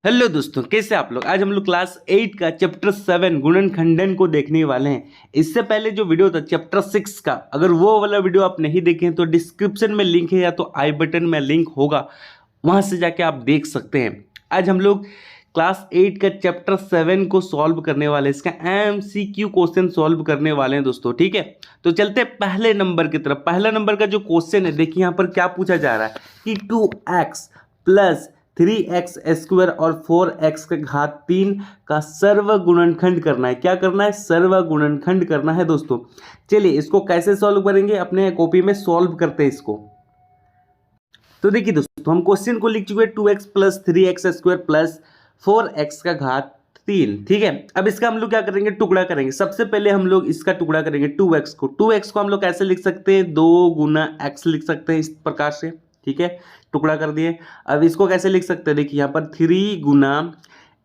Hello दोस्तों, कैसे आप लोग। आज हम लोग क्लास 8 का चैप्टर 7 गुणनखंडन को देखने वाले हैं। इससे पहले जो वीडियो था चैप्टर 6 का, अगर वो वाला वीडियो आप नहीं देखे हैं तो डिस्क्रिप्शन में लिंक है या तो आई बटन में लिंक होगा, वहां से जाके आप देख सकते हैं। आज हम लोग क्लास 8 का चैप्टर 7 को सॉल्व करने वाले हैं, इसका MCQ क्वेश्चन सॉल्व करने वाले हैं दोस्तों। ठीक है, तो चलते हैं पहले नंबर की तरफ। पहला नंबर का जो क्वेश्चन है, देखिए यहाँ पर क्या पूछा जा रहा है कि 2x प्लस 3x स्क्वायर और 4x का घात 3 का सर्व गुणनखंड करना है। क्या करना है? सर्व गुणनखंड करना है दोस्तों। चलिए इसको कैसे सॉल्व करेंगे, अपने कॉपी में सॉल्व करते हैं इसको। तो देखिए दोस्तों, हम क्वेश्चन को लिख चुके हैं 2x plus 3x square plus 4x का घात 3। ठीक है, अब इसका हम लोग क्या करेंगे, टुकड़ा करेंगे। सबसे पहले हम लोग इसका टुकड़ा करेंगे 2x को। 2x को हम लोग कैसे लिख सकते हैं, 2 गुना x लिख सकते हैं इस प्रकार से। ठीक है, टुकड़ा कर दिए। अब इसको कैसे लिख सकते हैं, देखिए यहाँ पर 3 गुना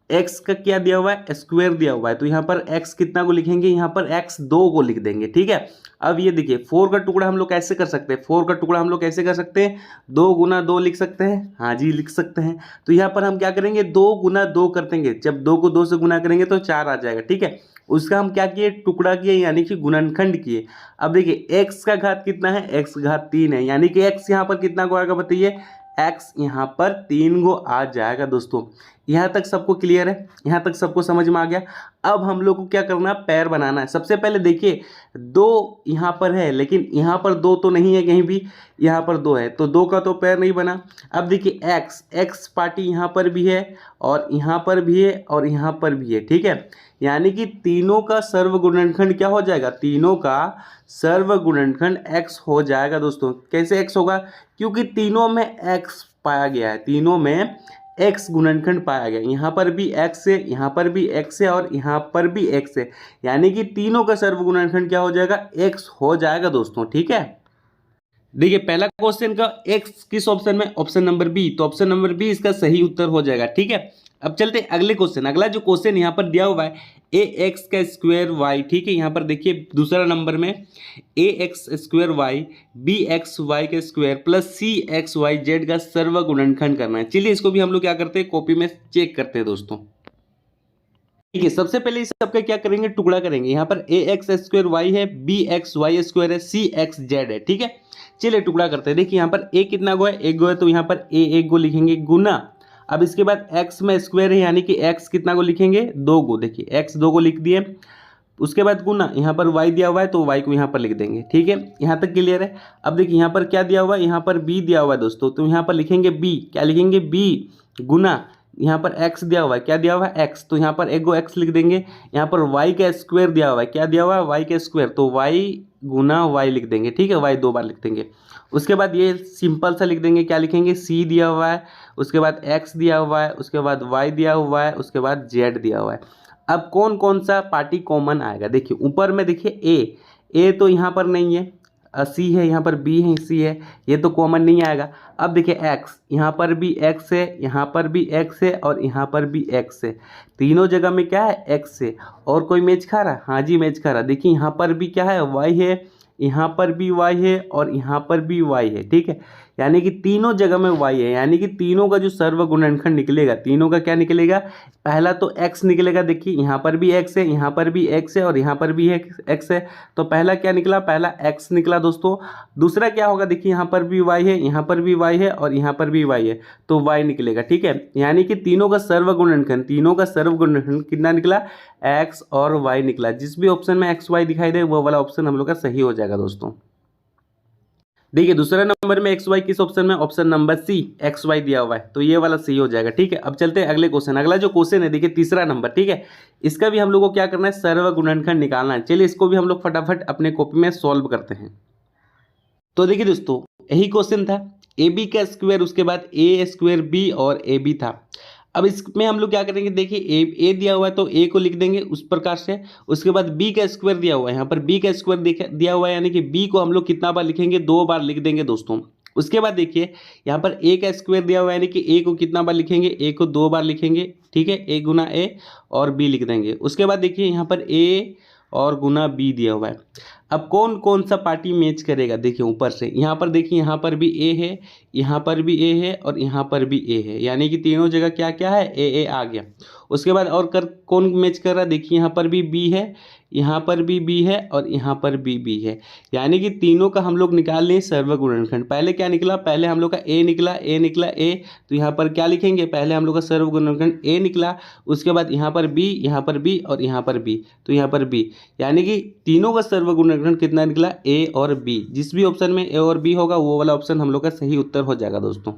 x का क्या दिया हुआ है, स्क्वायर दिया हुआ है, तो यहाँ पर x कितना को लिखेंगे, यहाँ पर x 2 को लिख देंगे। ठीक है, अब ये देखिए 4 का टुकड़ा हम लोग कैसे कर सकते हैं, 4 का टुकड़ा हम लोग कैसे कर सकते हैं, 2 गुना 2 लिख सकते हैं। हाँ जी, लिख सकते हैं। तो यहाँ पर हम क्या करेंगे, 2 गुना 2 कर देंगे। जब 2 को 2 से गुना करेंगे तो 4 आ जाएगा। ठीक है, उसका हम क्या किए, टुकड़ा किए, यानी कि गुणनखंड किए। अब देखिए x का घात कितना है, x घात 3 है, यानी कि x यहाँ पर कितना को आएगा बताइए, x यहाँ पर 3 गो आ जाएगा दोस्तों। यहाँ तक सबको क्लियर है, यहाँ तक सबको समझ में आ गया। अब हम लोग को क्या करना है, पैर बनाना है। सबसे पहले देखिए 2 यहाँ पर है, लेकिन यहाँ पर 2 तो नहीं है कहीं भी, यहाँ पर 2 है, तो 2 का तो पैर नहीं बना। अब देखिए x पार्टी यहाँ पर भी है और यहाँ पर भी है और यहाँ पर भी है। ठीक है, यानी कि तीनों का सर्व गुणनखंड क्या हो जाएगा, तीनों का सर्व गुणनखंड x हो जाएगा दोस्तों। कैसे x होगा, क्योंकि तीनों में x पाया गया है, तीनों में x गुणनखंड पाया गया। यहाँ पर भी x है, यहाँ पर भी x है और यहाँ पर भी x है, यानी कि तीनों का सर्व गुणनखंड क्या हो जाएगा, x हो जाएगा दोस्तों। ठीक है, देखिए पहला क्वेश्चन का x किस ऑप्शन में, ऑप्शन नंबर बी, तो ऑप्शन नंबर बी इसका सही उत्तर हो जाएगा। ठीक है, अब चलते हैं अगले क्वेश्चन। अगला जो क्वेश्चन यहाँ पर दिया हुआ है ax का स्क्वायर y। ठीक है, यहाँ पर देखिए दूसरा नंबर में ax स्क्वायर y bxy का स्क्वायर प्लस cxyz का सर्व गुणनखंड करना है। चलिए इसको भी हम लोग क्या करते हैं, कॉपी में चेक करते हैं दोस्तों। ठीक है, सबसे पहले इस सबका क्या करेंगे, टुकड़ा करेंगे। यहाँ पर ax स्क्वायर y है, bxy स्क्वायर है, cxz है। ठीक है, चलिए टुकड़ा करते हैं। देखिए यहाँ पर a कितना गो है, 1 गो है, तो यहाँ पर a 1 गो लिखेंगे गुना। अब इसके बाद x में स्क्वायर है, यानी कि x कितना को लिखेंगे, 2 गो। देखिए x 2 को लिख दिए, उसके बाद गुना, यहाँ पर y दिया हुआ है तो y को यहाँ पर लिख देंगे। ठीक है, यहाँ तक क्लियर है। अब देखिए यहाँ पर क्या दिया हुआ है, यहाँ पर b दिया हुआ है दोस्तों, तो यहाँ पर लिखेंगे b, क्या लिखेंगे, b गुना, यहाँ पर x दिया हुआ है, क्या दिया हुआ है, x, तो यहाँ पर 1 गो x लिख देंगे। यहाँ पर y का स्क्वायर दिया हुआ है, क्या दिया हुआ है, y का स्क्वायर, तो y गुना y लिख देंगे। ठीक है, y 2 बार लिख देंगे। उसके बाद ये सिंपल सा लिख देंगे, क्या लिखेंगे, c दिया हुआ है, उसके बाद x दिया हुआ है, उसके बाद y दिया हुआ है, उसके बाद z दिया हुआ है। अब कौन कौन सा पार्टी कॉमन आएगा, देखिए ऊपर में देखिए a तो यहाँ पर नहीं है, सी है, यहाँ पर बी है, सी है, ये तो कॉमन नहीं आएगा। अब देखिए एक्स, यहाँ पर भी एक्स है, यहाँ पर भी एक्स है और यहाँ पर भी एक्स है, तीनों जगह में क्या है, एक्स है। और कोई मैच खा रहा है, हाँ जी मैच खा रहा है। देखिए यहाँ पर भी क्या है, वाई है, यहाँ पर भी वाई है और यहाँ पर भी वाई है। ठीक है, यानी कि तीनों जगह में वाई है, यानी कि तीनों का जो सर्व गुणनखंड निकलेगा, तीनों का क्या निकलेगा, पहला तो x निकलेगा। देखिए यहाँ पर भी x है, यहाँ पर भी x है और यहाँ पर भी x है, तो पहला क्या निकला, पहला x निकला दोस्तों। दूसरा क्या होगा, देखिए यहाँ पर भी y है, यहाँ पर भी y है और यहाँ पर भी y है, तो y निकलेगा। ठीक है, यानी कि तीनों का सर्व गुणनखंड, तीनों का सर्व गुणनखंड कितना निकला, x और y निकला। जिस भी ऑप्शन में x y दिखाई दे वो वाला ऑप्शन हम लोग का सही हो जाएगा दोस्तों। देखिए दूसरे नंबर में एक्स वाई किस ऑप्शन में, option number C X Y दिया हुआ है, तो ये वाला सही हो जाएगा। ठीक है, अब चलते हैं अगले क्वेश्चन। अगला जो क्वेश्चन है देखिए तीसरा नंबर। ठीक है, इसका भी हम लोग को क्या करना है, सर्व गुणनखंड निकालना है। चलिए इसको भी हम लोग फटाफट अपने कॉपी में सॉल्व करते हैं। तो देखिए दोस्तों, यही क्वेश्चन था, ए बी का स्क्वायर, उसके बाद ए स्क्वायर बी और ए बी था। अब इसमें हम लोग क्या करेंगे, देखिए ए दिया हुआ है तो ए को लिख देंगे उस प्रकार से। उसके बाद बी का स्क्वायर दिया हुआ है, यहाँ पर बी का स्क्वायर दिया हुआ है, यानी कि बी को हम लोग कितना बार लिखेंगे, 2 बार लिख देंगे दोस्तों। उसके बाद देखिए यहाँ पर ए का स्क्वायर दिया हुआ है, यानी कि ए को कितना बार लिखेंगे, ए को 2 बार लिखेंगे। ठीक है, ए गुना ए और बी लिख देंगे। उसके बाद देखिए यहाँ पर ए और गुना बी दिया हुआ है। अब कौन कौन सा पार्टी मैच करेगा, देखिए ऊपर से यहाँ पर देखिए, यहाँ पर भी ए है, यहाँ पर भी ए है और यहाँ पर भी ए है, यानी कि तीनों जगह क्या क्या है, ए आ गया। उसके बाद और कौन मैच कर रहा है, देखिए यहाँ पर भी बी है, यहाँ पर भी बी है और यहाँ पर भी बी है, यानी कि तीनों का हम लोग निकाल लें सर्वगुणनखंड। पहले क्या निकला, पहले हम लोग का ए निकला, ए, तो यहाँ पर क्या लिखेंगे, पहले हम लोग का सर्वगुणनखंड ए निकला, उसके बाद यहाँ पर बी, यहाँ पर बी और यहाँ पर बी, तो यहाँ पर बी, यानी कि तीनों का सर्वगुणनखंड कितना निकला, ए और बी। जिस भी ऑप्शन में ए और बी होगा वो वाला ऑप्शन हम लोग का सही उत्तर हो जाएगा दोस्तों।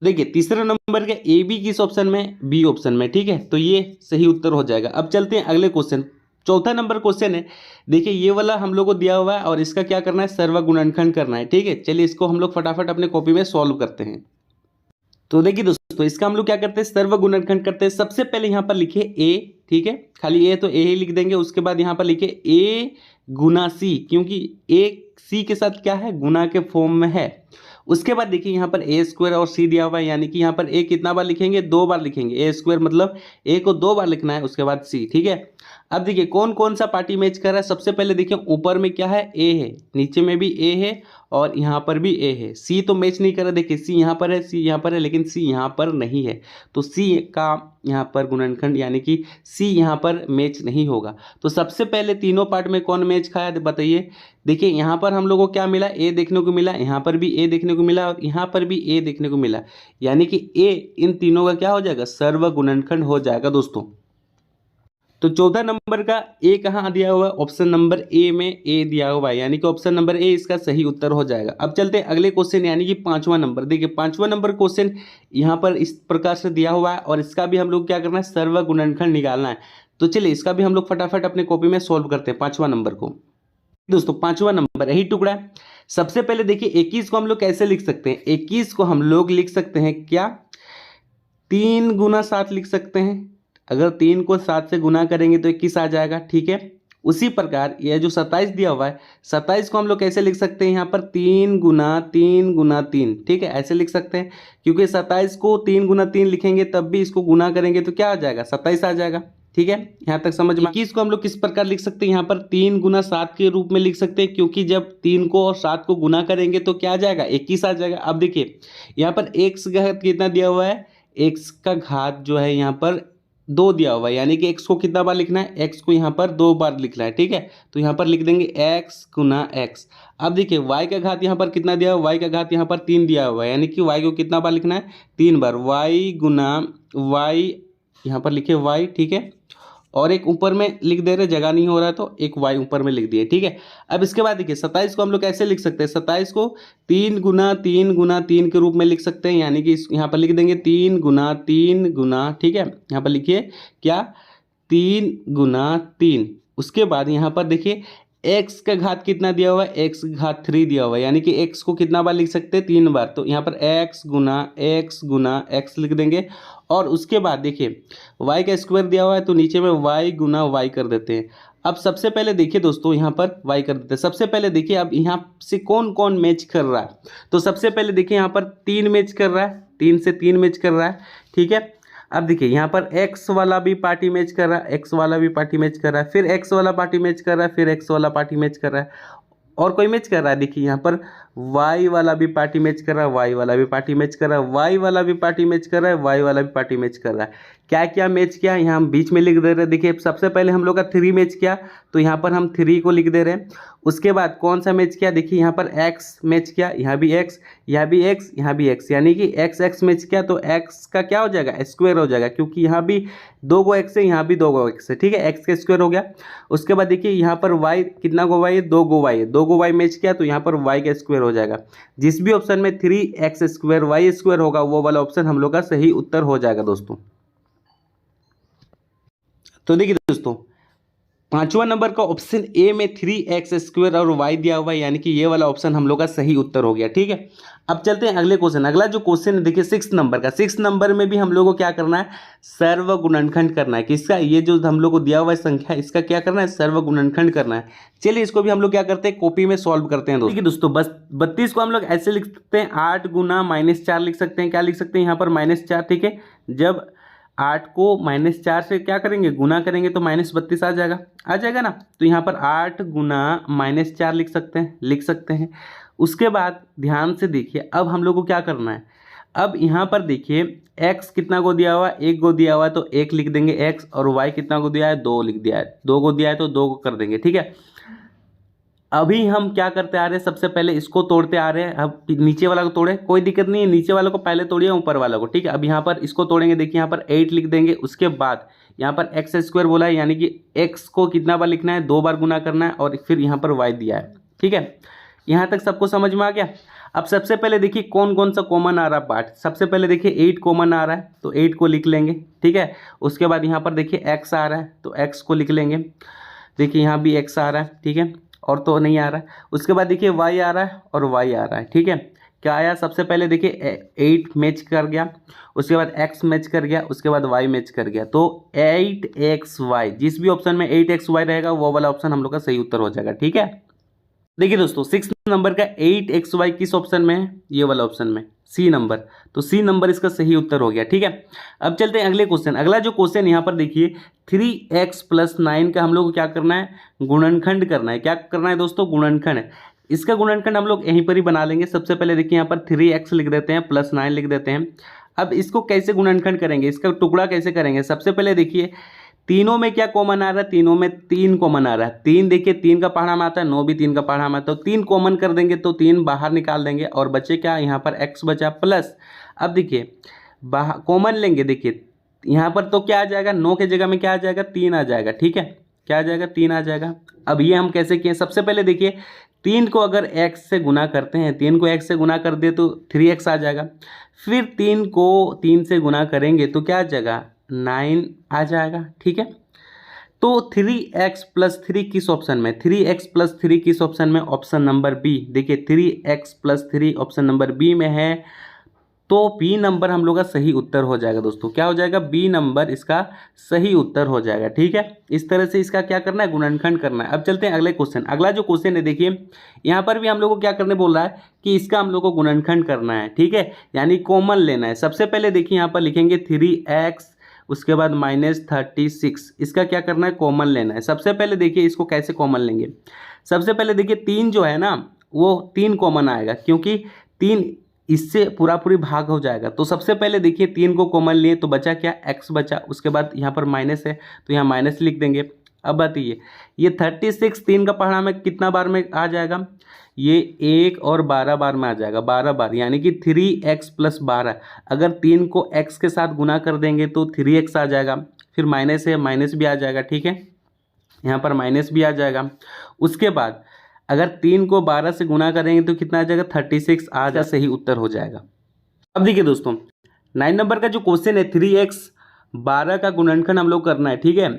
देखिए तीसरे नंबर का ए बी किस ऑप्शन में, बी ऑप्शन में, ठीक है, तो ये सही उत्तर हो जाएगा। अब चलते हैं अगले क्वेश्चन, चौथा नंबर क्वेश्चन है। देखिए ये वाला हम लोग को दिया हुआ है और इसका क्या करना है, सर्वगुणनखंड करना है, ठीक है। चलिए इसको हम लोग फटाफट अपने कॉपी में सॉल्व करते हैं। तो देखिए दोस्तों इसका हम लोग क्या करते हैं, सर्वगुणनखंड करते हैं। सबसे पहले यहाँ पर लिखे ए, ठीक है, खाली ए तो ए ही लिख देंगे। उसके बाद यहाँ पर लिखे ए गुना सी, क्योंकि ए सी के साथ क्या है, गुना के फॉर्म में है। उसके बाद देखिए यहाँ पर ए स्क्वायर और सी दिया हुआ है, यानी कि यहाँ पर ए कितना बार लिखेंगे, 2 बार लिखेंगे। ए स्क्वायर मतलब ए को 2 बार लिखना है, उसके बाद सी, ठीक है। अब देखिए कौन कौन सा पार्टी मैच कर रहा है। सबसे पहले देखिए ऊपर में क्या है, ए है, नीचे में भी ए है और यहाँ पर भी ए है। सी तो मैच नहीं कर रहा, देखिए सी यहाँ पर है, सी यहाँ पर है, लेकिन सी यहाँ पर नहीं है, तो सी का यहाँ पर गुणनखंड यानी कि सी यहाँ पर मैच नहीं होगा। तो सबसे पहले तीनों पार्ट में कौन मैच खाया बताइए। देखिए यहाँ पर हम लोग को क्या मिला, ए देखने को मिला, यहाँ पर भी ए देखने को मिला और यहाँ पर भी ए देखने को मिला, यानी कि ए इन तीनों का क्या हो जाएगा, सर्वगुणनखंड हो जाएगा दोस्तों। तो चौथा नंबर का ए कहाँ दिया हुआ है, ऑप्शन नंबर ए में ए दिया हुआ है, यानी कि ऑप्शन नंबर ए इसका सही उत्तर हो जाएगा। अब चलते हैं अगले क्वेश्चन, यानी कि 5वां नंबर। देखिए 5वां नंबर क्वेश्चन यहाँ पर इस प्रकार से दिया हुआ है और इसका भी हम लोग क्या करना है, सर्वगुणनखंड निकालना है। तो चलिए इसका भी हम लोग फटाफट अपने कॉपी में सोल्व करते हैं 5वां नंबर को। दोस्तों 5वां नंबर यही टुकड़ा है। सबसे पहले देखिए 21 को हम लोग कैसे लिख सकते हैं, 21 को हम लोग लिख सकते हैं क्या, 3 गुना 7 लिख सकते हैं। अगर 3 को 7 से गुना करेंगे तो 21 आ जाएगा, ठीक है। उसी प्रकार यह जो 27 दिया हुआ है, 27 को हम लोग कैसे लिख सकते हैं, यहाँ पर 3 गुना 3, ठीक है, ऐसे लिख सकते हैं। क्योंकि 27 को 3 गुना 3 लिखेंगे तब भी इसको गुना करेंगे तो क्या आ जाएगा, 27 आ जाएगा, ठीक है। यहाँ तक समझ में। 21 को हम लोग किस प्रकार लिख सकते हैं, यहाँ पर 3 गुना 7 के रूप में लिख सकते हैं, क्योंकि जब 3 को और 7 को गुना करेंगे तो क्या आ जाएगा, 21 आ जाएगा। अब देखिए यहाँ पर x का घात कितना दिया हुआ है, x का घात जो है यहाँ पर 2 दिया हुआ है, यानी कि x को कितना बार लिखना है, x को यहाँ पर 2 बार लिखना है, ठीक है। तो यहाँ पर लिख देंगे x गुना x। अब देखिए y का घात यहाँ पर कितना दिया हुआ है, y का घात यहाँ पर 3 दिया हुआ है, यानी कि y को कितना बार लिखना है, 3 बार, y गुना y, यहाँ पर लिखे y, ठीक है। और एक ऊपर में लिख दे रहे, जगह नहीं हो रहा है तो एक y ऊपर में लिख दिए, ठीक है। अब इसके बाद देखिए 27 को हम लोग कैसे लिख सकते हैं, 27 को 3 गुना 3 के रूप में लिख सकते हैं, यानी कि यहाँ पर लिख देंगे 3 गुना, ठीक है। यहाँ पर लिखिए क्या, 3 गुना 3। उसके बाद यहाँ पर देखिए x का घात कितना दिया हुआ है, x का घात 3 दिया हुआ है, यानी कि x को कितना बार लिख सकते हैं, 3 बार। तो यहाँ पर x गुना x लिख देंगे। और उसके बाद देखिए y का स्क्वायर दिया हुआ है, तो नीचे में y गुना y कर देते हैं। अब सबसे पहले देखिए दोस्तों यहाँ पर y कर देते हैं। सबसे पहले देखिए अब यहाँ से कौन कौन मैच कर रहा है, तो सबसे पहले देखिए यहाँ पर 3 मैच कर रहा है, 3 से 3 मैच कर रहा है, ठीक है। अब देखिए यहाँ पर x वाला भी पार्टी मैच कर रहा है, x वाला भी पार्टी मैच कर रहा है, फिर x वाला पार्टी मैच कर रहा है, फिर x वाला पार्टी मैच कर रहा है, और कोई मैच कर रहा है। देखिए यहाँ पर y वाला भी पार्टी मैच कर रहा है, y वाला भी पार्टी मैच कर रहा है, y वाला भी पार्टी मैच कर रहा है, y वाला भी पार्टी मैच कर रहा है। क्या क्या मैच किया यहाँ हम बीच में लिख दे रहे हैं। देखिए सबसे पहले हम लोग का 3 मैच किया, तो यहाँ पर हम 3 को लिख दे रहे हैं। उसके बाद कौन सा मैच किया, देखिए यहाँ पर x मैच किया, यहाँ भी x, यहाँ भी x, यहाँ भी x, यानी कि x मैच किया, तो x का क्या हो जाएगा, स्क्वायर हो जाएगा, क्योंकि यहाँ भी 2 गो x है, यहाँ भी 2 गो x है, ठीक है, x का स्क्वायर हो गया। उसके बाद देखिए यहाँ पर y कितना गो y है, 2 गो y है, 2 गो y मैच किया, तो यहाँ पर y का स्क्वायर हो जाएगा। जिस भी ऑप्शन में 3x स्क्वायर y स्क्वायर होगा वो वाला ऑप्शन हम लोग का सही उत्तर हो जाएगा दोस्तों। तो देखिए दोस्तों 5वां नंबर का ऑप्शन ए में 3x स्क्वायर और y दिया हुआ है, यानी कि ये वाला ऑप्शन हम लोग का सही उत्तर हो गया, ठीक है। अब चलते हैं अगले क्वेश्चन। अगला जो क्वेश्चन है देखिए 6 नंबर का, 6 नंबर में भी हम लोग को क्या करना है, सर्वगुणनखंड करना है। किसका, ये जो हम लोग को दिया हुआ है संख्या, इसका क्या करना है, सर्वगुणनखंड करना है। चलिए इसको भी हम लोग क्या करते हैं, कॉपी में सॉल्व करते हैं दोस्तों। देखिए दोस्तों बस 32 को हम लोग ऐसे लिख सकते हैं, 8 गुना -4 लिख सकते हैं। क्या लिख सकते हैं यहाँ पर, -4, ठीक है। जब 8 को -4 से क्या करेंगे, गुना करेंगे तो -32 आ जाएगा ना। तो यहाँ पर 8 गुना -4 लिख सकते हैं। उसके बाद ध्यान से देखिए, अब हम लोग को क्या करना है। अब यहाँ पर देखिए x कितना को दिया हुआ है, 1 को दिया हुआ है तो 1 लिख देंगे x, और y कितना को दिया है, 2 लिख दिया है, 2 को दिया है तो 2 को कर देंगे, ठीक है। अभी हम क्या करते आ रहे हैं, सबसे पहले इसको तोड़ते आ रहे हैं। अब नीचे वाला को तोड़े, कोई दिक्कत नहीं है, नीचे वाले को पहले तोड़िए ऊपर वाला को, ठीक है। अब यहाँ पर इसको तोड़ेंगे, देखिए यहाँ पर 8 लिख देंगे। उसके बाद यहाँ पर एक्स स्क्वायर बोला है, यानी कि x को कितना बार लिखना है, 2 बार गुना करना है, और फिर यहाँ पर y दिया है, ठीक है। यहाँ तक सबको समझ में आ गया। अब सबसे पहले देखिए कौन कौन सा कॉमन आ रहा है पार्ट। सबसे पहले देखिए 8 कॉमन आ रहा है तो 8 को लिख लेंगे, ठीक है। उसके बाद यहाँ पर देखिए x आ रहा है तो x को लिख लेंगे। देखिए यहाँ भी x आ रहा है, ठीक है, और तो नहीं आ रहा है। उसके बाद देखिए y आ रहा है और y आ रहा है, ठीक है। क्या आया, सबसे पहले देखिए 8 मैच कर गया, उसके बाद x मैच कर गया, उसके बाद y मैच कर गया। तो 8xy, जिस भी ऑप्शन में 8xy रहेगा वो वाला ऑप्शन हम लोग का सही उत्तर हो जाएगा, ठीक है। देखिए दोस्तों 6 नंबर का 8xy किस ऑप्शन में है, ये वाला ऑप्शन में, सी नंबर। तो सी नंबर इसका सही उत्तर हो गया, ठीक है। अब चलते हैं अगले क्वेश्चन। अगला जो क्वेश्चन यहाँ पर देखिए 3x + 9 का हम लोग को क्या करना है, गुणनखंड करना है। क्या करना है दोस्तों, गुणनखंड। इसका गुणनखंड हम लोग यहीं पर ही बना लेंगे। सबसे पहले देखिए यहाँ पर 3x लिख देते हैं + 9 लिख देते हैं। अब इसको कैसे गुणनखंड करेंगे, इसका टुकड़ा कैसे करेंगे। सबसे पहले देखिए तीनों में क्या कॉमन आ रहा है, तीनों में 3 कॉमन आ रहा है। 3 देखिए 3 का पहाड़ा में आता है, 9 भी 3 का पहाड़ा में आता है, तो 3 कॉमन कर देंगे तो 3 बाहर निकाल देंगे और बचे क्या, यहाँ पर x बचा प्लस। अब देखिए बाहर कॉमन लेंगे, देखिए यहाँ पर तो क्या आ जाएगा, 9 के जगह में क्या आ जाएगा, 3 आ जाएगा, ठीक है। क्या आ जाएगा, 3 आ जाएगा। अब ये हम कैसे किए, सबसे पहले देखिए 3 को अगर x से गुना करते हैं, 3 को x से गुना कर दे तो 3x आ जाएगा। फिर 3 को 3 से गुना करेंगे तो क्या आ जाएगा, 9 आ जाएगा, ठीक है। तो 3x + 3 किस ऑप्शन में, 3x + 3 किस ऑप्शन में, ऑप्शन नंबर बी। देखिए 3x + 3 ऑप्शन नंबर बी में है, तो बी नंबर हम लोग का सही उत्तर हो जाएगा दोस्तों। क्या हो जाएगा, बी नंबर इसका सही उत्तर हो जाएगा, ठीक है। इस तरह से इसका क्या करना है, गुणनखंड करना है। अब चलते हैं अगले क्वेश्चन। अगला जो क्वेश्चन है देखिए यहाँ पर भी हम लोग को क्या करने बोल रहा है कि इसका हम लोग को गुणनखंड करना है, ठीक है, यानी कॉमन लेना है। सबसे पहले देखिए यहाँ पर लिखेंगे 3x, उसके बाद -36, इसका क्या करना है, कॉमन लेना है। सबसे पहले देखिए इसको कैसे कॉमन लेंगे। सबसे पहले देखिए 3 जो है ना वो 3 कॉमन आएगा, क्योंकि 3 इससे पूरा पूरी भाग हो जाएगा। तो सबसे पहले देखिए 3 को कॉमन लिए तो बचा क्या, x बचा। उसके बाद यहाँ पर माइनस है तो यहाँ माइनस लिख देंगे। अब बताइए ये 36 3 का पहाड़ा में कितना बार में आ जाएगा, ये 1 और 12 बार में आ जाएगा, 12 बार, यानी कि 3x + 12। अगर 3 को x के साथ गुना कर देंगे तो 3x आ जाएगा। फिर माइनस है, माइनस भी आ जाएगा, ठीक है, यहाँ पर माइनस भी आ जाएगा। उसके बाद अगर 3 को 12 से गुना करेंगे तो कितना आ जाएगा, 36 आ जाएगा, सही उत्तर हो जाएगा। अब देखिए दोस्तों 9 नंबर का जो क्वेश्चन है 3x 12 का गुणनखंड हम लोग करना है, ठीक है।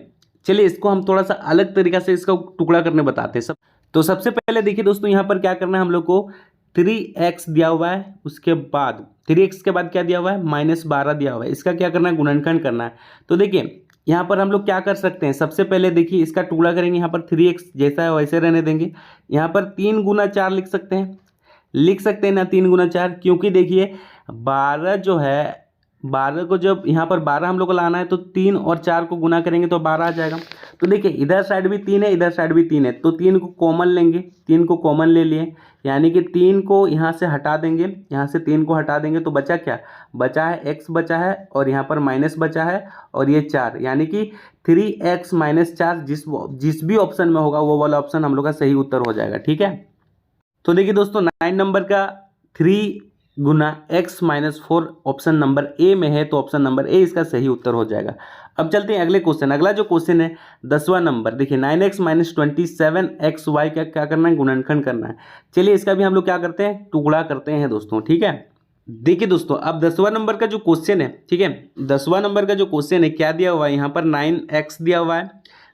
चलिए इसको हम थोड़ा सा अलग तरीका से इसका टुकड़ा करने बताते हैं। तो सबसे पहले देखिए दोस्तों यहाँ पर क्या करना है, हम लोग को 3x दिया हुआ है, उसके बाद 3x के बाद क्या दिया हुआ है, -12 दिया हुआ है। इसका क्या करना है, गुणनखंड करना है। तो देखिए यहाँ पर हम लोग क्या कर सकते हैं, सबसे पहले देखिए इसका टुकड़ा करेंगे, यहाँ पर 3x जैसा है वैसे रहने देंगे। यहाँ पर 3 × 4 लिख सकते हैं ना, 3 × 4, क्योंकि देखिए 12 जो है, 12 को जब यहाँ पर 12 हम लोग को लाना है तो 3 और 4 को गुना करेंगे तो 12 आ जाएगा। तो देखिए इधर साइड भी 3 है, इधर साइड भी 3 है, तो 3 को कॉमन लेंगे, 3 को कॉमन ले लिए, यानी कि 3 को यहाँ से हटा देंगे, यहाँ से 3 को हटा देंगे तो बचा क्या, बचा है x बचा है, और यहाँ पर माइनस बचा है, और ये 4, यानी कि 3x - 4 जिस भी ऑप्शन में होगा वो वाला ऑप्शन हम लोग का सही उत्तर हो जाएगा, ठीक है। तो देखिए दोस्तों 9 नंबर का 3 × x - 4 ऑप्शन नंबर ए में है, तो ऑप्शन नंबर ए इसका सही उत्तर हो जाएगा। अब चलते हैं अगले क्वेश्चन। अगला जो क्वेश्चन है 10वां नंबर, देखिए 9x - 27xy का क्या करना है, गुणनखंड करना है। चलिए इसका भी हम लोग क्या करते हैं, टुकड़ा करते हैं दोस्तों, ठीक है। देखिए दोस्तों अब 10वां नंबर का जो क्वेश्चन है, ठीक है, 10वां नंबर का जो क्वेश्चन है क्या दिया हुआ है, यहाँ पर 9x दिया हुआ है,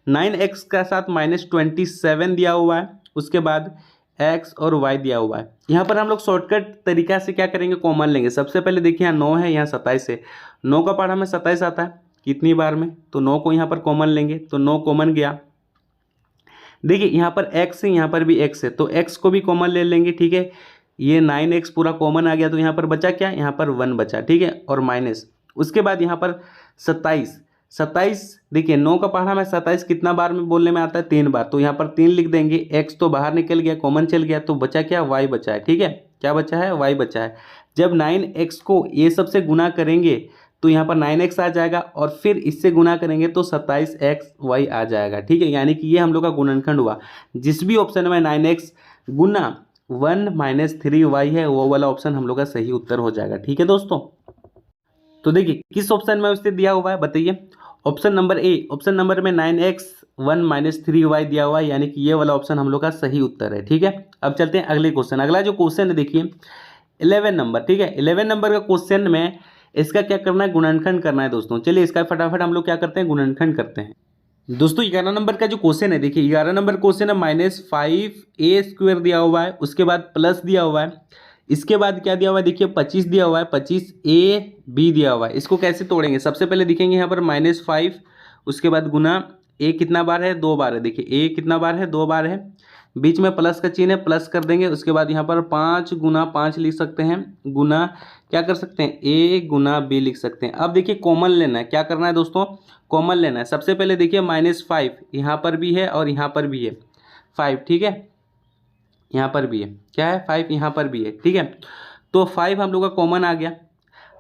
9x का साथ -27 दिया हुआ है, उसके बाद x और y दिया हुआ है। यहाँ पर हम लोग शॉर्टकट तरीका से क्या करेंगे, कॉमन लेंगे। सबसे पहले देखिए यहाँ 9 है, यहाँ 27 है, 9 का पहाड़ा में 27 आता है कितनी बार में, तो 9 को यहाँ पर कॉमन लेंगे, तो 9 कॉमन गया। देखिए यहाँ पर x है, यहाँ पर भी x है, तो x को भी कॉमन ले लेंगे, ठीक है। ये 9x पूरा कॉमन आ गया, तो यहाँ पर बचा क्या, यहाँ पर 1 बचा, ठीक है, और माइनस। उसके बाद यहाँ पर 27, 27 देखिए 9 का पहाड़ा में 27 कितना बार में बोलने में आता है, 3 बार, तो यहाँ पर 3 लिख देंगे। एक्स तो बाहर निकल गया, कॉमन चल गया, तो बचा क्या, वाई बचा है। ठीक है, क्या बचा है, वाई बचा है। जब 9x को ये सबसे गुना करेंगे तो यहाँ पर 9x आ जाएगा और फिर इससे गुना करेंगे तो 27xy आ जाएगा। ठीक है, यानी कि ये हम लोग का गुणनखंड हुआ। जिस भी ऑप्शन में 9x गुना 1 - 3y है वो वाला ऑप्शन हम लोग का सही उत्तर हो जाएगा। ठीक है दोस्तों, तो देखिए किस ऑप्शन में उससे दिया हुआ है बताइए। Option number A, option number में 9x 1 - 3y दिया हुआ है, यानी कि ये वाला ऑप्शन हम लोग का सही उत्तर है। ठीक है, अब चलते हैं अगले क्वेश्चन। अगला जो क्वेश्चन है देखिए 11 नंबर। ठीक है, 11 नंबर का क्वेश्चन में इसका क्या करना है, गुणनखंड करना है दोस्तों। चलिए इसका फटाफट हम लोग क्या करते हैं, गुणनखंड करते हैं। दोस्तों 11 नंबर का जो क्वेश्चन है देखिए 11 नंबर क्वेश्चन है -5a² दिया हुआ है, उसके बाद प्लस दिया हुआ है, इसके बाद क्या दिया हुआ है देखिए 25 दिया हुआ है, 25ab दिया हुआ है। इसको कैसे तोड़ेंगे, सबसे पहले दिखेंगे यहाँ पर -5, उसके बाद गुना a कितना बार है, 2 बार है। देखिए a कितना बार है, 2 बार है, बीच में प्लस का चिन्ह है, प्लस कर देंगे। उसके बाद यहाँ पर 5 गुना 5 लिख सकते हैं, गुना क्या कर सकते हैं, a गुना b लिख सकते हैं। अब देखिए कॉमन लेना है, क्या करना है दोस्तों, कॉमन लेना है। सबसे पहले देखिए -5 यहाँ पर भी है और यहाँ पर भी है 5। ठीक है, यहाँ पर भी है, क्या है, 5 यहाँ पर भी है। ठीक है, तो 5 हम लोग का कॉमन आ गया।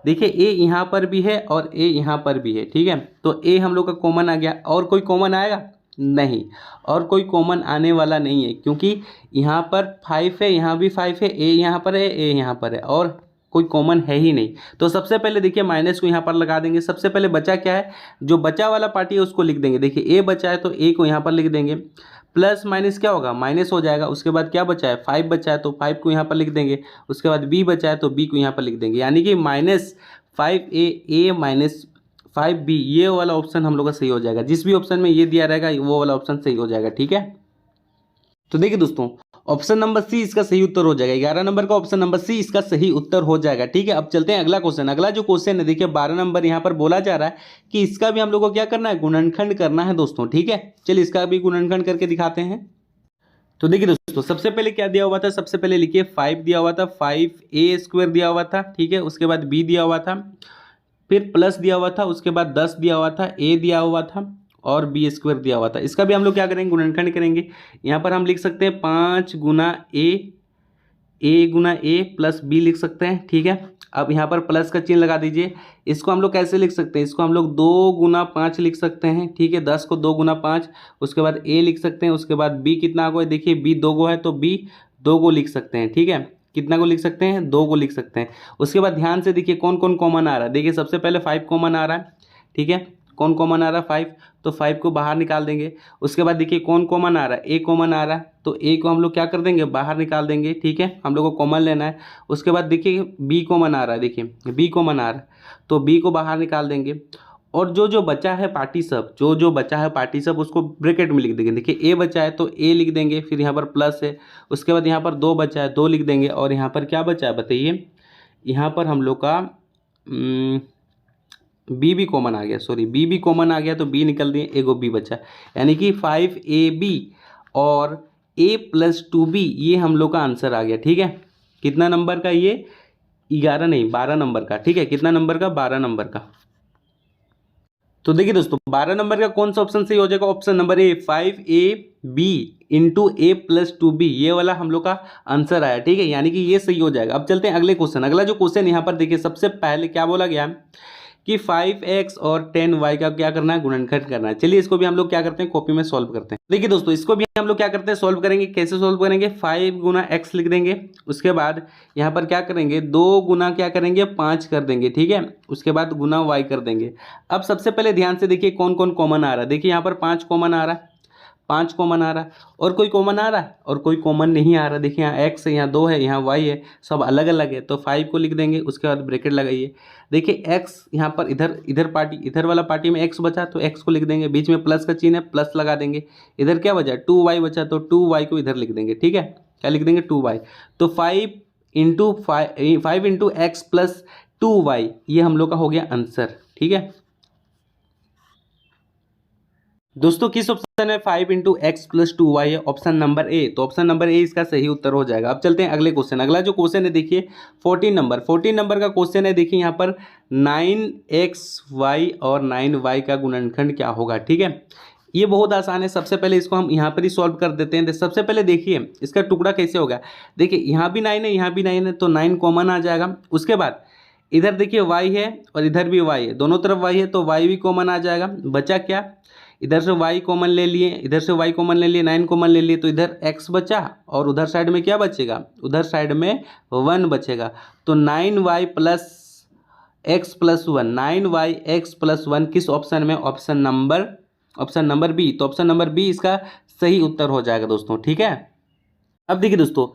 देखिए a यहाँ पर भी है और a यहाँ पर भी है। ठीक है, तो a हम लोग का कॉमन आ गया। और कोई कॉमन आएगा नहीं, और कोई कॉमन आने वाला नहीं है, क्योंकि यहाँ पर 5 है, यहाँ भी 5 है, a यहाँ पर है, a यहाँ पर है, और कोई कॉमन है ही नहीं। तो सबसे पहले देखिए माइनस को यहाँ पर लगा देंगे। सबसे पहले बचा क्या है, जो बचा वाला पार्टी है उसको लिख देंगे। देखिए a बचा है तो a को यहाँ पर लिख देंगे, प्लस माइनस क्या होगा, माइनस हो जाएगा। उसके बाद क्या बचा है, 5 बचा है तो 5 को यहाँ पर लिख देंगे। उसके बाद b बचा है तो b को यहाँ पर लिख देंगे, यानी कि -5a -5b ये वाला ऑप्शन हम लोग का सही हो जाएगा। जिस भी ऑप्शन में ये दिया रहेगा वो वाला ऑप्शन सही हो जाएगा। ठीक है, तो देखिए दोस्तों ऑप्शन नंबर सी इसका सही उत्तर हो जाएगा। 11 नंबर का ऑप्शन नंबर सी इसका सही उत्तर हो जाएगा। ठीक है, अब चलते हैं अगला क्वेश्चन। अगला जो क्वेश्चन है देखिए 12 नंबर यहाँ पर बोला जा रहा है कि इसका भी हम लोग को क्या करना है, गुणनखंड करना है दोस्तों। ठीक है, चलिए इसका भी गुणनखंड करके दिखाते हैं। तो देखिए दोस्तों सबसे पहले क्या दिया हुआ था, सबसे पहले लिखिए 5 दिया हुआ था, 5a² दिया हुआ था। ठीक है, उसके बाद b दिया हुआ था, फिर प्लस दिया हुआ था, उसके बाद 10 दिया हुआ था, a दिया हुआ था और b² दिया हुआ था। इसका भी हम लोग क्या करेंगे, गुणनखंड करेंगे। यहाँ पर हम लिख सकते हैं 5 गुना a Guna a plus b लिख सकते हैं। ठीक है, अब यहाँ पर प्लस का चिन्ह लगा दीजिए। इसको हम लोग कैसे लिख सकते हैं, इसको हम लोग 2 गुना 5 लिख सकते हैं। ठीक है, 10 को 2 गुना 5, उसके बाद a लिख सकते हैं। उसके बाद b कितना गो है, देखिए b 2 गो है तो b 2 गो लिख सकते हैं। ठीक है, कितना को लिख सकते हैं, 2 को लिख सकते हैं। उसके बाद ध्यान से देखिए कौन कौन कॉमन आ रहा है। देखिए सबसे पहले 5 कॉमन आ रहा है। ठीक है, कौन कॉमन आ रहा है, 5, तो 5 को बाहर निकाल देंगे। उसके बाद देखिए कौन कॉमन आ रहा है, a कॉमन आ रहा है, तो a को हम लोग क्या कर देंगे, बाहर निकाल देंगे। ठीक है, हम लोग को कॉमन लेना है। उसके बाद देखिए b कॉमन आ रहा है, देखिए b कॉमन आ रहा है तो b को बाहर निकाल देंगे। और जो बचा है पार्टी सब, जो बचा है पार्टी सब उसको ब्रैकेट में लिख देंगे। देखिए a बचा है तो a लिख देंगे, फिर यहाँ पर प्लस है। उसके बाद यहाँ पर 2 बचा है, 2 लिख देंगे। और यहाँ पर क्या बचा है बताइए, यहाँ पर हम लोग का b भी कॉमन आ गया, सॉरी b भी कॉमन आ गया तो b निकल दिए, एगो b बचा, यानी कि 5ab और a + 2b ये हम लोग का आंसर आ गया। ठीक है, कितना नंबर का, ये 11 नहीं 12 नंबर का। ठीक है, कितना नंबर का, 12 नंबर का। तो देखिए दोस्तों 12 नंबर का कौन सा ऑप्शन सही हो जाएगा, option number A 5ab into a + 2b ये वाला हम लोग का आंसर आया। ठीक है, यानी कि ये सही हो जाएगा। अब चलते हैं अगले क्वेश्चन। अगला जो क्वेश्चन यहाँ पर देखिए सबसे पहले क्या बोला गया कि 5x और 10y का क्या करना है, गुणनखंड करना है। चलिए इसको भी हम लोग क्या करते हैं, कॉपी में सॉल्व करते हैं। देखिए दोस्तों इसको भी हम लोग क्या करते हैं, सॉल्व करेंगे। कैसे सॉल्व करेंगे, 5 गुना x लिख देंगे। उसके बाद यहाँ पर क्या करेंगे, 2 गुना क्या करेंगे, 5 कर देंगे। ठीक है, उसके बाद गुना y कर देंगे। अब सबसे पहले ध्यान से देखिए कौन कौन कॉमन आ रहा है। देखिए यहाँ पर 5 कॉमन आ रहा है, 5 कॉमन आ रहा है, और कोई कॉमन आ रहा है, और कोई कॉमन नहीं आ रहा। देखिए यहाँ x है, यहाँ 2 है, यहाँ y है, सब अलग अलग है, तो 5 को लिख देंगे। उसके बाद ब्रैकेट लगाइए। देखिए x यहाँ पर इधर वाला पार्टी में x बचा तो x को लिख देंगे, बीच में प्लस का चिन्ह है, प्लस लगा देंगे। इधर क्या बचा, 2y बचा तो 2y को इधर लिख देंगे। ठीक है, क्या लिख देंगे, 2y। तो 5 इंटू x + 2y ये हम लोग का हो गया आंसर। ठीक है, दोस्तों किस ऑप्शन में 5 इंटू एक्स प्लस 2 वाई है? Option number A. तो ऑप्शन नंबर ए इसका सही उत्तर हो जाएगा। अब चलते हैं अगले क्वेश्चन। अगला जो क्वेश्चन है देखिए 14 नंबर का क्वेश्चन है। देखिए यहाँ पर 9xy और 9y का गुणनखंड क्या होगा? ठीक है, ये बहुत आसान है। सबसे पहले इसको हम यहाँ पर ही सॉल्व कर देते हैं। सबसे पहले देखिए इसका टुकड़ा कैसे होगा। देखिए यहाँ भी 9 है, यहाँ भी 9 है, तो 9 कॉमन आ जाएगा। उसके बाद इधर देखिए y है और इधर भी y है, दोनों तरफ y है, तो y भी कॉमन आ जाएगा। बचा क्या? इधर से y कॉमन ले लिए, इधर से y कॉमन ले लिए, 9 कॉमन ले लिए, तो इधर x बचा और उधर साइड में क्या बचेगा? उधर साइड में 1 बचेगा। तो 9y plus X plus 1, 9y x plus 1 किस ऑप्शन में? Option number B. तो ऑप्शन नंबर बी इसका सही उत्तर हो जाएगा दोस्तों। ठीक है, अब देखिए दोस्तों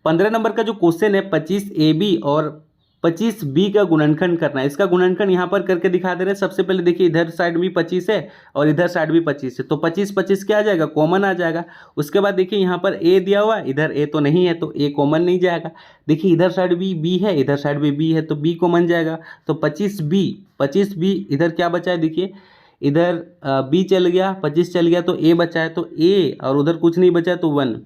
15 नंबर का जो क्वेश्चन है 25ab और 25b का गुणनखंड करना है। इसका गुणनखंड यहाँ पर करके दिखा दे रहे हैं। सबसे पहले देखिए इधर साइड भी 25 है और इधर साइड भी 25 है, तो 25 क्या आ जाएगा? कॉमन आ जाएगा। उसके बाद देखिए यहाँ पर a दिया हुआ है, इधर a तो नहीं है, तो a कॉमन नहीं जाएगा। देखिए इधर साइड भी b है, इधर साइड भी b है, तो b कॉमन जाएगा। तो 25b इधर क्या बचा है? देखिए इधर b चल गया, 25 चल गया, तो a बचा है, तो a और उधर कुछ नहीं बचा तो 1।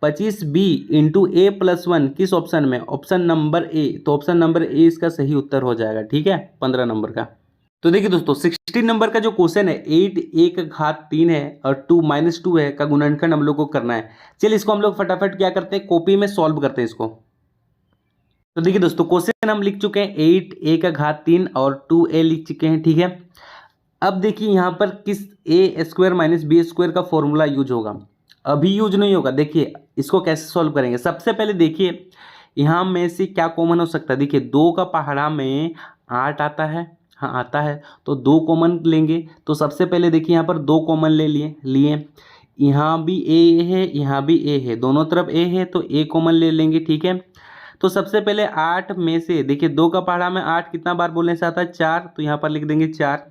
25b इंटू ए प्लस 1 किस ऑप्शन में? Option number A. तो ऑप्शन नंबर ए इसका सही उत्तर हो जाएगा। ठीक है, 15 नंबर का। तो देखिए दोस्तों 16 नंबर का जो क्वेश्चन है 8a का घात 3 है और 2 है का गुणनखंड हम लोग को करना है। चलिए इसको हम लोग फटाफट क्या करते हैं, कॉपी में सॉल्व करते हैं इसको। तो देखिए दोस्तों क्वेश्चन हम लिख चुके हैं 8a का घात 3 और 2a लिख चुके हैं। ठीक है, अब देखिए यहाँ पर किस a square minus B square का फॉर्मूला यूज होगा? अभी यूज नहीं होगा। देखिए इसको कैसे सॉल्व करेंगे। सबसे पहले देखिए यहाँ में से क्या कॉमन हो सकता है। देखिए 2 का पहाड़ा में 8 आता है, हाँ आता है, तो 2 कॉमन लेंगे। तो सबसे पहले देखिए यहाँ पर 2 कॉमन ले लिए। यहाँ भी a है, यहाँ भी a है, दोनों तरफ a है, तो a कॉमन ले लेंगे। ठीक है, तो सबसे पहले 8 में से देखिए 2 का पहाड़ा में 8 कितना बार बोलने से आता है? 4, तो यहाँ पर लिख देंगे 4।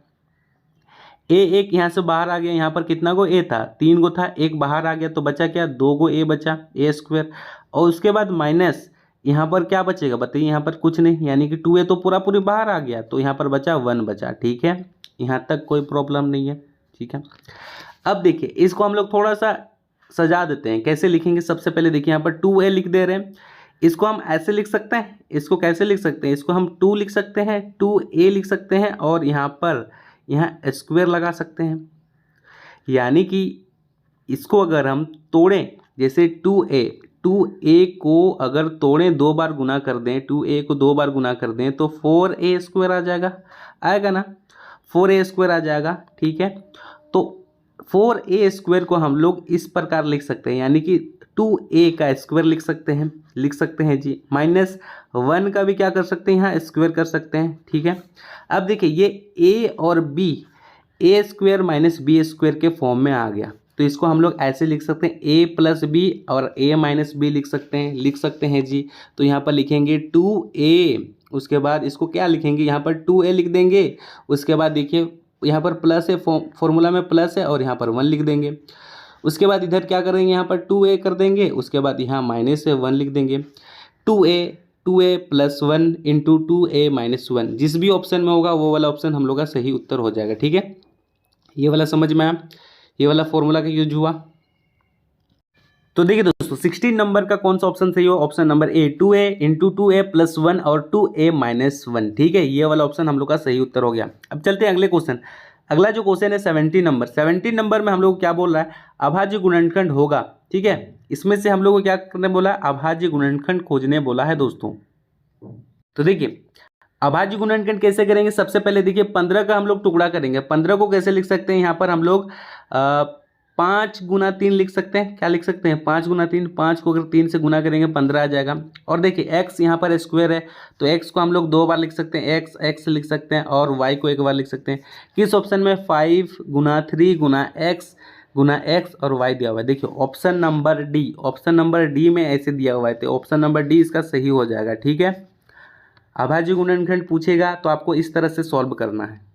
एक यहाँ से बाहर आ गया, यहाँ पर कितना गो ए था? 3 गो था, एक बाहर आ गया, तो बचा क्या? 2 गो ए बचा, ए स्क्वायर। और उसके बाद माइनस यहाँ पर क्या बचेगा बताइए? यहाँ पर कुछ नहीं, यानी कि 2a तो पूरी बाहर आ गया, तो यहाँ पर बचा 1 बचा। ठीक है, यहाँ तक कोई प्रॉब्लम नहीं है। ठीक है, अब देखिए इसको हम लोग थोड़ा सा सजा देते हैं। कैसे लिखेंगे? सबसे पहले देखिए यहाँ पर 2a लिख दे रहे हैं, इसको हम ऐसे लिख सकते हैं। इसको कैसे लिख सकते हैं? इसको हम 2 लिख सकते हैं, 2a लिख सकते हैं, और यहाँ स्क्वायर लगा सकते हैं। यानी कि इसको अगर हम तोड़ें, जैसे 2a को अगर तोड़ें, 2 बार गुना कर दें, 2a को 2 बार गुना कर दें, तो 4a स्क्वायर आएगा ना, 4a स्क्वायर आ जाएगा। ठीक है, तो 4a स्क्वायर को हम लोग इस प्रकार लिख सकते हैं, यानी कि 2a का स्क्वायर लिख सकते हैं जी। -1 का भी क्या कर सकते हैं? यहाँ स्क्वायर कर सकते हैं। ठीक है, अब देखिए ये a और b a square minus B square के फॉर्म में आ गया, तो इसको हम लोग ऐसे लिख सकते हैं a प्लस बी और a माइनस बी लिख सकते हैं जी। तो यहाँ पर लिखेंगे 2a, उसके बाद इसको क्या लिखेंगे? यहाँ पर 2a लिख देंगे। उसके बाद देखिए यहाँ पर प्लस है, फॉर्मूला में प्लस है, और यहाँ पर 1 लिख देंगे। उसके बाद इधर क्या करेंगे? यहाँ पर 2a कर देंगे, उसके बाद यहाँ माइनस से 1 लिख देंगे। 2a plus 1 into 2a minus 1, जिस भी ऑप्शन में होगा वो वाला ऑप्शन हम लोग का सही उत्तर हो जाएगा। ठीक है, ये वाला समझ में आया? ये वाला फॉर्मूला का यूज हुआ। तो देखिए दोस्तों 16 नंबर का कौन सा ऑप्शन सही हो? Option number A, 2a into 2a plus 1 और 2a माइनस 1। ठीक है, ये वाला ऑप्शन हम लोग का सही उत्तर हो गया। अब चलते हैं अगले क्वेश्चन। अगला जो क्वेश्चन है 17 नंबर में हम लोग क्या बोल रहा है? अभाज्य गुणनखंड होगा। ठीक है, इसमें से हम लोग को क्या करने बोला? अभाज्य गुणनखंड खोजने बोला है दोस्तों। तो देखिए अभाज्य गुणनखंड कैसे करेंगे? सबसे पहले देखिए 15 का हम लोग टुकड़ा करेंगे। 15 को कैसे लिख सकते हैं? यहाँ पर हम लोग 5 गुना 3 लिख सकते हैं। क्या लिख सकते हैं? 5 गुना 3। 5 को अगर 3 से गुना करेंगे 15 आ जाएगा। और देखिए x यहाँ पर स्क्वायर है, तो x को हम लोग 2 बार लिख सकते हैं, x लिख सकते हैं, और y को 1 बार लिख सकते हैं। किस ऑप्शन में? 5 गुना 3 गुना x और y दिया हुआ है। देखिए ऑप्शन नंबर डी में ऐसे दिया हुआ है, तो ऑप्शन नंबर डी इसका सही हो जाएगा। ठीक है, अभाज्य गुणनखंड पूछेगा तो आपको इस तरह से सॉल्व करना है।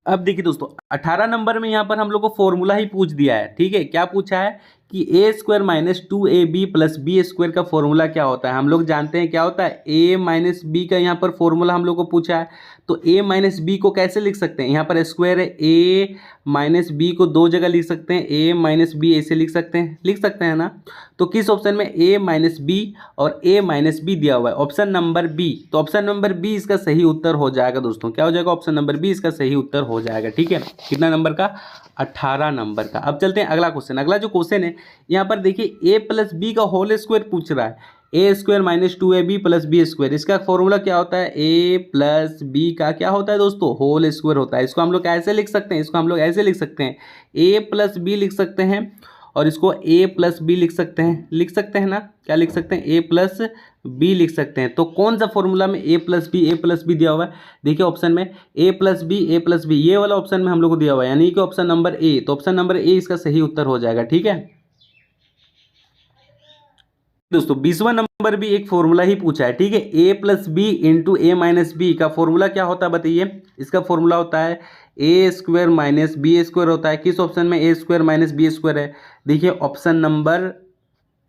अब देखिए दोस्तों 18 नंबर में यहाँ पर हम लोग को फॉर्मूला ही पूछ दिया है। ठीक है, क्या पूछा है कि A square minus 2ab plus B square का फॉर्मूला क्या होता है। हम लोग जानते हैं क्या होता है, ए माइनस बी का यहाँ पर फॉर्मूला हम लोग को पूछा है। तो ए माइनस बी को कैसे लिख सकते हैं, यहाँ पर स्क्वायर है, ए माइनस बी को दो जगह लिख सकते हैं, ए माइनस बी ऐसे लिख सकते हैं ना। तो किस ऑप्शन में ए माइनस बी और ए माइनस बी दिया हुआ है, ऑप्शन नंबर बी। तो ऑप्शन नंबर बी इसका सही उत्तर हो जाएगा दोस्तों। क्या हो जाएगा, ऑप्शन नंबर बी इसका सही उत्तर हो जाएगा। ठीक है, कितना नंबर का, 18 नंबर का। अब चलते हैं अगला क्वेश्चन। अगला जो क्वेश्चन है यहाँ पर देखिए, ए प्लस बी का होल स्क्वायर पूछ रहा है, A square minus 2ab plus B square. इसका फॉर्मूला क्या होता है, ए प्लस बी का क्या होता है दोस्तों, होल स्क्वायर होता है। इसको हम लोग ऐसे लिख सकते हैं, इसको हम लोग ऐसे लिख सकते हैं, ए प्लस बी लिख सकते हैं और इसको ए प्लस बी लिख सकते हैं ना। क्या लिख सकते हैं, ए प्लस बी लिख सकते हैं। तो कौन सा फॉर्मूला में ए प्लस बी दिया हुआ है, देखिए ऑप्शन में ए प्लस बी, ये वाला ऑप्शन में हम लोग को दिया हुआ है, यानी कि ऑप्शन नंबर ए। तो ऑप्शन नंबर ए इसका सही उत्तर हो जाएगा। ठीक है दोस्तों, 20वां नंबर भी एक फॉर्मूला ही पूछा है। ठीक है, ए प्लस बी इंटू ए माइनस बी का फॉर्मूला क्या होता है बताइए। इसका फॉर्मूला होता है A square minus B square होता है। किस ऑप्शन में ए स्क्वायर माइनस बी स्क्वायर है, देखिए option number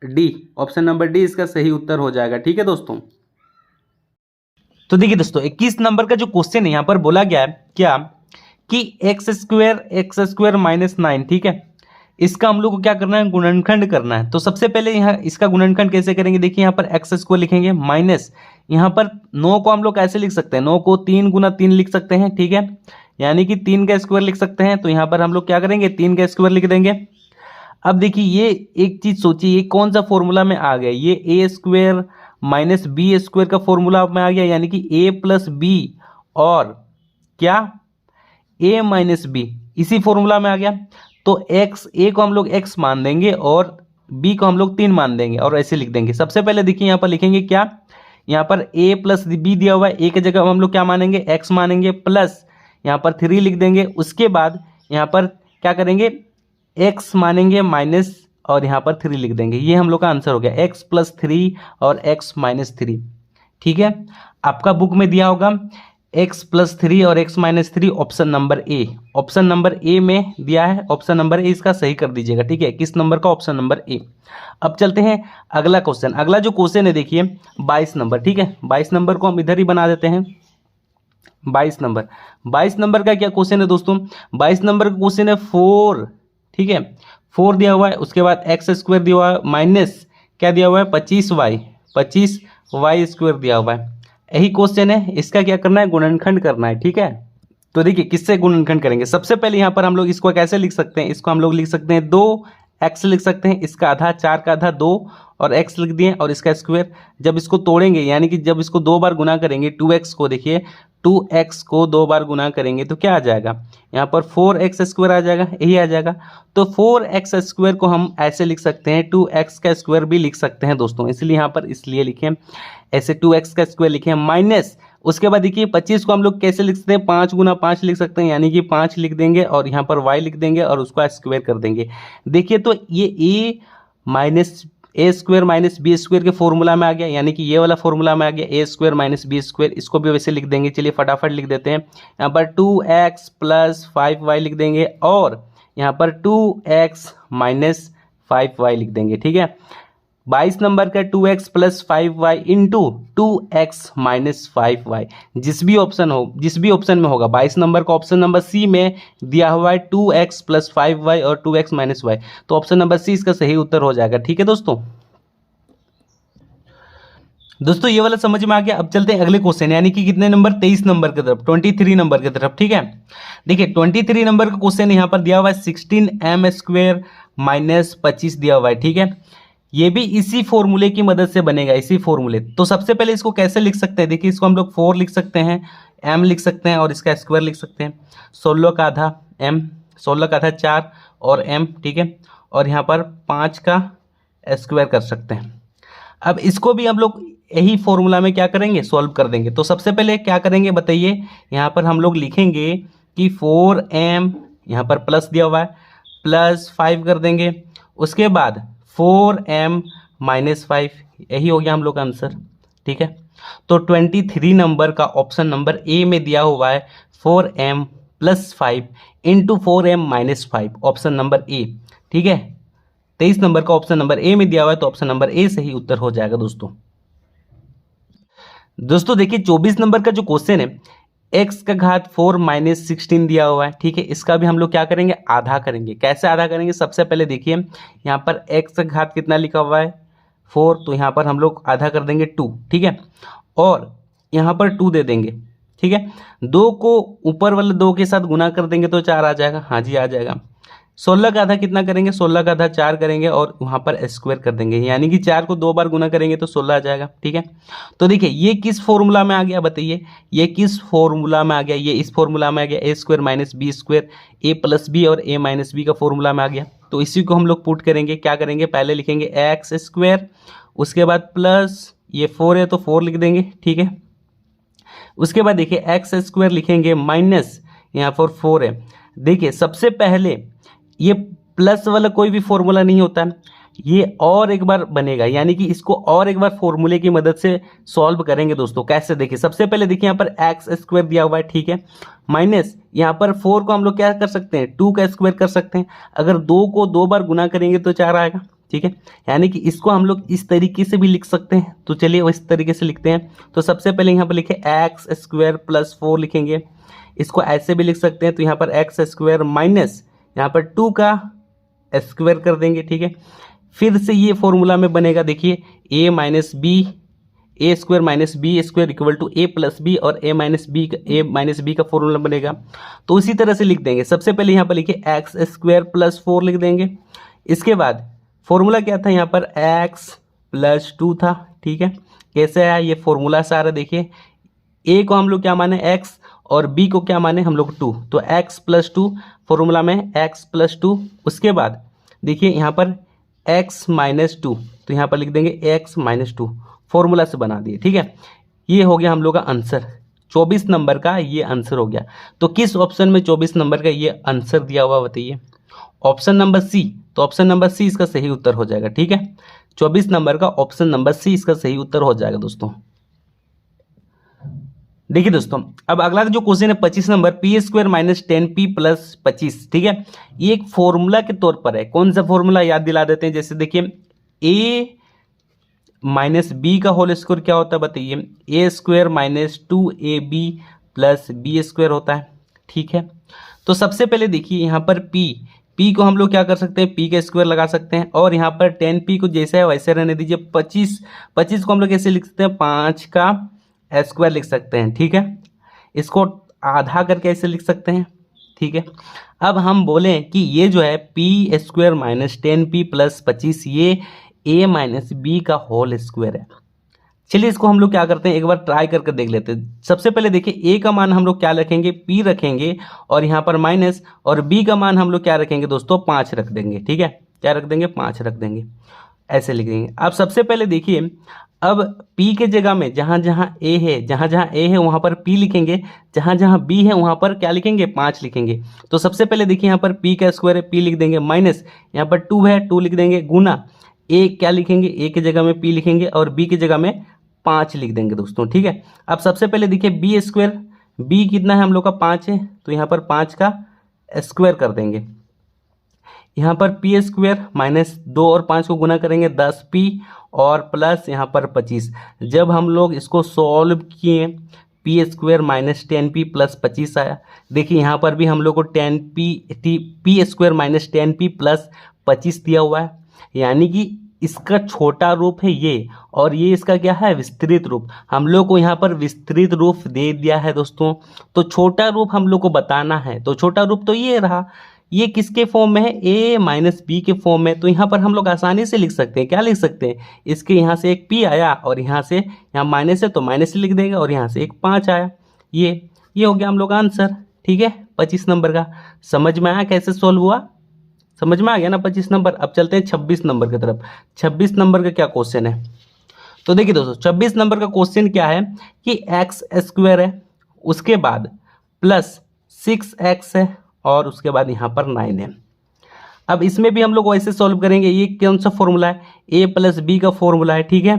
D. Option number D इसका सही उत्तर हो जाएगा। ठीक है दोस्तों, तो देखिए दोस्तों 21 नंबर का जो क्वेश्चन है यहाँ पर बोला गया है क्या कि एक्स स्क्वायर माइनस 9। ठीक है, इसका हम लोग को क्या करना है, गुणनखंड करना है। तो सबसे पहले यहाँ इसका गुणनखंड कैसे करेंगे, देखिए यहाँ पर एक्स स्क्वायर लिखेंगे माइनस, यहाँ पर 9 को हम लोग कैसे लिख सकते हैं, 9 को 3 गुना 3 लिख सकते हैं। ठीक है, यानी कि 3 का स्क्वायर लिख सकते हैं। तो यहाँ पर हम लोग क्या करेंगे, 3 का स्क्वायर लिख देंगे। अब देखिए ये एक चीज सोचिए, ये कौन सा फॉर्मूला में आ गया, ये ए स्क्वायर माइनस बी स्क्वायर का फॉर्मूला में आ गया, यानी कि ए प्लस बी और क्या ए माइनस बी इसी फॉर्मूला में आ गया। तो एक्स, ए को हम लोग एक्स मान देंगे और बी को हम लोग 3 मान देंगे और ऐसे लिख देंगे। सबसे पहले देखिए यहाँ पर लिखेंगे क्या, यहाँ पर ए प्लस बी दिया हुआ है, ए की जगह हम लोग क्या मानेंगे, एक्स मानेंगे, प्लस यहाँ पर 3 लिख देंगे। उसके बाद यहाँ पर क्या करेंगे, एक्स मानेंगे माइनस और यहाँ पर 3 लिख देंगे। ये हम लोग का आंसर हो गया, एक्स प्लस 3 और एक्स माइनस 3। ठीक है, आपका बुक में दिया होगा x प्लस 3 और x minus 3, option number A. Option number A में दिया है, ऑप्शन नंबर ए इसका सही कर दीजिएगा। ठीक है, किस नंबर का, ऑप्शन नंबर ए। अब चलते हैं अगला क्वेश्चन। अगला जो क्वेश्चन है देखिए 22 नंबर। ठीक है, 22 नंबर को हम इधर ही बना देते हैं। 22 नंबर का क्या क्वेश्चन है दोस्तों, 22 नंबर का क्वेश्चन है 4। ठीक है, 4 दिया हुआ है, उसके बाद एक्स स्क्वायर दिया हुआ है माइनस क्या दिया हुआ है, 25y स्क्वायर दिया हुआ है। यही क्वेश्चन है, इसका क्या करना है, गुणनखंड करना है। ठीक है, तो देखिए किससे गुणनखंड करेंगे। सबसे पहले यहाँ पर हम लोग इसको कैसे लिख सकते हैं, इसको हम लोग लिख सकते हैं 2x लिख सकते हैं, इसका आधा 4 का आधा 2 और x लिख दिए और इसका स्क्वायर। जब इसको तोड़ेंगे यानी कि जब इसको 2 बार गुना करेंगे, 2x को देखिए 2x को 2 बार गुना करेंगे तो क्या आ जाएगा, यहाँ पर 4x स्क्वायर आ जाएगा, यही आ जाएगा। तो 4x स्क्वायर को हम ऐसे लिख सकते हैं, 2x का स्क्वायर भी लिख सकते हैं दोस्तों, इसलिए यहाँ पर इसलिए लिखें ऐसे 2x का स्क्वायर लिखें माइनस। उसके बाद देखिए 25 को हम लोग कैसे लिख सकते हैं, 5 गुना 5 लिख सकते हैं, यानी कि 5 लिख देंगे और यहाँ पर y लिख देंगे और उसको स्क्वायर कर देंगे। देखिए तो ये ए स्क्वायर माइनस बी स्क्वायर के फॉर्मूला में आ गया, यानी कि ये वाला फॉर्मूला में आ गया, ए स्क्वायर माइनस बी स्क्वायर। इसको भी वैसे लिख देंगे, चलिए फटाफट लिख देते हैं। यहाँ पर 2x प्लस 5y लिख देंगे और यहाँ पर 2x माइनस 5y लिख देंगे। ठीक है, 22 नंबर का 2x plus 5y into 2x minus 5y जिस भी ऑप्शन में होगा। 22 नंबर का ऑप्शन नंबर सी में दिया हुआ है 2x प्लस 5y और 2x माइनस y, तो ऑप्शन नंबर सी इसका सही उत्तर हो जाएगा। ठीक है दोस्तों, ये वाला समझ में आ गया। अब चलते हैं अगले क्वेश्चन, यानी कि कितने नंबर, 23 नंबर की तरफ, 23 नंबर की तरफ। ठीक है, देखिए 23 नंबर का क्वेश्चन यहाँ पर दिया हुआ है 16m स्क्वायर माइनस 25 दिया हुआ है। ठीक है, ये भी इसी फॉर्मूले की मदद से बनेगा, इसी फॉर्मूले। तो सबसे पहले इसको कैसे लिख सकते हैं, देखिए इसको हम लोग 4 लिख सकते हैं, m लिख सकते हैं और इसका स्क्वायर लिख सकते हैं। 16 का आधा m, 16 का आधा 4 और m। ठीक है, और यहाँ पर 5 का स्क्वायर कर सकते हैं। अब इसको भी हम लोग यही फॉर्मूला में क्या करेंगे, सॉल्व कर देंगे। तो सबसे पहले क्या करेंगे बताइए, यहाँ पर हम लोग लिखेंगे कि 4m, यहाँ पर प्लस दिया हुआ है, प्लस 5 कर देंगे। उसके बाद 4m माइनस 5, यही हो गया हम लोग का आंसर। ठीक है, तो 23 नंबर का ऑप्शन नंबर ए में दिया हुआ है 4m plus 5 into 4m minus 5, option number A. ठीक है, 23 नंबर का ऑप्शन नंबर ए में दिया हुआ है, तो ऑप्शन नंबर ए सही उत्तर हो जाएगा दोस्तों। दोस्तों देखिए 24 नंबर का जो क्वेश्चन है, x का घात 4 माइनस 16 दिया हुआ है, ठीक है। इसका भी हम लोग क्या करेंगे, आधा करेंगे। कैसे आधा करेंगे, सबसे पहले देखिए यहाँ पर x का घात कितना लिखा हुआ है 4, तो यहाँ पर हम लोग आधा कर देंगे 2, ठीक है। और यहाँ पर 2 दे देंगे, ठीक है। 2 को ऊपर वाले 2 के साथ गुना कर देंगे तो 4 आ जाएगा, हाँ जी आ जाएगा। 16 का आधा कितना करेंगे, 16 का आधा 4 करेंगे और वहाँ पर स्क्वायर कर देंगे, यानी कि 4 को 2 बार गुना करेंगे तो 16 आ जाएगा, ठीक है। तो देखिए ये किस फॉर्मूला में आ गया, बताइए ये किस फॉर्मूला में आ गया, ये इस फॉर्मूला में आ गया, ए स्क्वायर माइनस बी स्क्वायर, ए प्लस बी और ए माइनस बी का फॉर्मूला में आ गया। तो इसी को हम लोग पुट करेंगे, क्या करेंगे, पहले लिखेंगे एक्स स्क्वायर, उसके बाद प्लस ये 4 है तो 4 लिख देंगे, ठीक है। उसके बाद देखिए एक्स स्क्वायर लिखेंगे माइनस यहाँ पर 4 है। देखिए सबसे पहले ये प्लस वाला कोई भी फॉर्मूला नहीं होता है, ये और एक बार बनेगा, यानी कि इसको और एक बार फॉर्मूले की मदद से सॉल्व करेंगे दोस्तों। कैसे, देखिए सबसे पहले देखिए यहाँ पर एक्स स्क्वायर दिया हुआ है, ठीक है, माइनस यहाँ पर 4 को हम लोग क्या कर सकते हैं, 2 का स्क्वायर कर सकते हैं। अगर 2 को 2 बार गुना करेंगे तो 4 आएगा, ठीक है। यानी कि इसको हम लोग इस तरीके से भी लिख सकते हैं, तो चलिए वो इस तरीके से लिखते हैं। तो सबसे पहले यहाँ पर लिखे एक्स स्क्वायर प्लस 4 लिखेंगे, इसको ऐसे भी लिख सकते हैं। तो यहाँ पर एक्स स्क्वायर माइनस यहाँ पर 2 का स्क्वायर कर देंगे, ठीक है। फिर से ये फॉर्मूला में बनेगा, देखिए A minus B, A square minus B square equal to A plus B, और ए माइनस बी का फॉर्मूला बनेगा। तो उसी तरह से लिख देंगे। सबसे पहले यहाँ पर लिखिए एक्स स्क्वायर प्लस 4 लिख देंगे। इसके बाद फॉर्मूला क्या था, यहाँ पर एक्स प्लस 2 था, ठीक है। कैसे आया, ये फॉर्मूला से आ रहा है, देखिए ए को हम लोग क्या माने एक्स और बी को क्या माने हम लोग 2, तो एक्स प्लस 2 फॉर्मूला में एक्स प्लस 2। उसके बाद देखिए यहाँ पर एक्स माइनस 2, तो यहाँ पर लिख देंगे एक्स माइनस 2, फॉर्मूला से बना दिए, ठीक है। ये हो गया हम लोग का आंसर, 24 नंबर का ये आंसर हो गया। तो किस ऑप्शन में 24 नंबर का ये आंसर दिया हुआ बताइए, ऑप्शन नंबर सी। तो ऑप्शन नंबर सी इसका सही उत्तर हो जाएगा, ठीक है। 24 नंबर का ऑप्शन नंबर सी इसका सही उत्तर हो जाएगा दोस्तों। देखिए दोस्तों अब अगला जो क्वेश्चन है 25 number, P square minus 10p plus 25, ठीक है। ये एक फॉर्मूला के तौर पर है। कौन सा फॉर्मूला, याद दिला देते हैं। जैसे देखिए a माइनस बी का होल स्क्वायर क्या होता है बताइए, a square minus 2ab plus B square होता है, ठीक है। तो सबसे पहले देखिए यहाँ पर p को हम लोग क्या कर सकते हैं, p का स्क्वायर लगा सकते हैं, और यहाँ पर 10p को जैसा है वैसे रहने दीजिए। 25 को हम लोग कैसे लिख सकते हैं, 5 का स्क्वायर लिख सकते हैं, ठीक है। इसको आधा करके ऐसे लिख सकते हैं, ठीक है। अब हम बोलें कि ये जो है P square minus 10p plus 25 ये a माइनस बी का होल स्क्वायर है। चलिए इसको हम लोग क्या करते हैं, एक बार ट्राई करके देख लेते हैं। सबसे पहले देखिए a का मान हम लोग क्या रखेंगे, p रखेंगे, और यहाँ पर माइनस, और b का मान हम लोग क्या रखेंगे दोस्तों, 5 रख देंगे, ठीक है। क्या रख देंगे, 5 रख देंगे, ऐसे लिख देंगे। अब सबसे पहले देखिए अब p के जगह में जहाँ जहाँ a है वहाँ पर p लिखेंगे, जहाँ जहाँ b है वहाँ पर क्या लिखेंगे, 5 लिखेंगे। तो सबसे पहले देखिए यहाँ पर p का स्क्वायर है, p लिख देंगे, माइनस यहाँ पर 2 है 2 लिख देंगे, गुना a क्या लिखेंगे, a की जगह में p लिखेंगे और b की जगह में 5 लिख देंगे दोस्तों, ठीक है। अब सबसे पहले देखिए b स्क्वायर, b कितना है हम लोग का 5 है, तो यहाँ पर 5 का स्क्वायर कर देंगे। यहाँ पर पी स्क्वायर माइनस 2 और 5 को गुना करेंगे 10p और प्लस यहाँ पर 25। जब हम लोग इसको सॉल्व किए P square minus 10p plus 25 आया। देखिए यहाँ पर भी हम लोग को P square minus 10p plus 25 दिया हुआ है, यानी कि इसका छोटा रूप है ये, और ये इसका क्या है, विस्तृत रूप। हम लोग को यहाँ पर विस्तृत रूप दे दिया है दोस्तों, तो छोटा रूप हम लोग को बताना है। तो छोटा रूप तो ये रहा, ये किसके फॉर्म में है, a माइनस बी के फॉर्म में। तो यहाँ पर हम लोग आसानी से लिख सकते हैं, क्या लिख सकते हैं, इसके यहाँ से एक p आया और यहाँ से यहाँ माइनस है तो माइनस लिख देंगे, और यहाँ से एक 5 आया। ये हो गया हम लोग का आंसर, ठीक है, 25 नंबर का। समझ में आया कैसे सॉल्व हुआ, समझ में आ गया ना 25 नंबर। अब चलते हैं 26 नंबर की तरफ। 26 नंबर का क्या क्वेश्चन है, तो देखिए दोस्तों 26 नंबर का क्वेश्चन क्या है कि एक्स स्क्वायर है, उसके बाद प्लस 6x है, और उसके बाद यहाँ पर 9 है। अब इसमें भी हम लोग वैसे सॉल्व करेंगे। ये कौन सा फॉर्मूला है, a प्लस बी का फॉर्मूला है, ठीक है।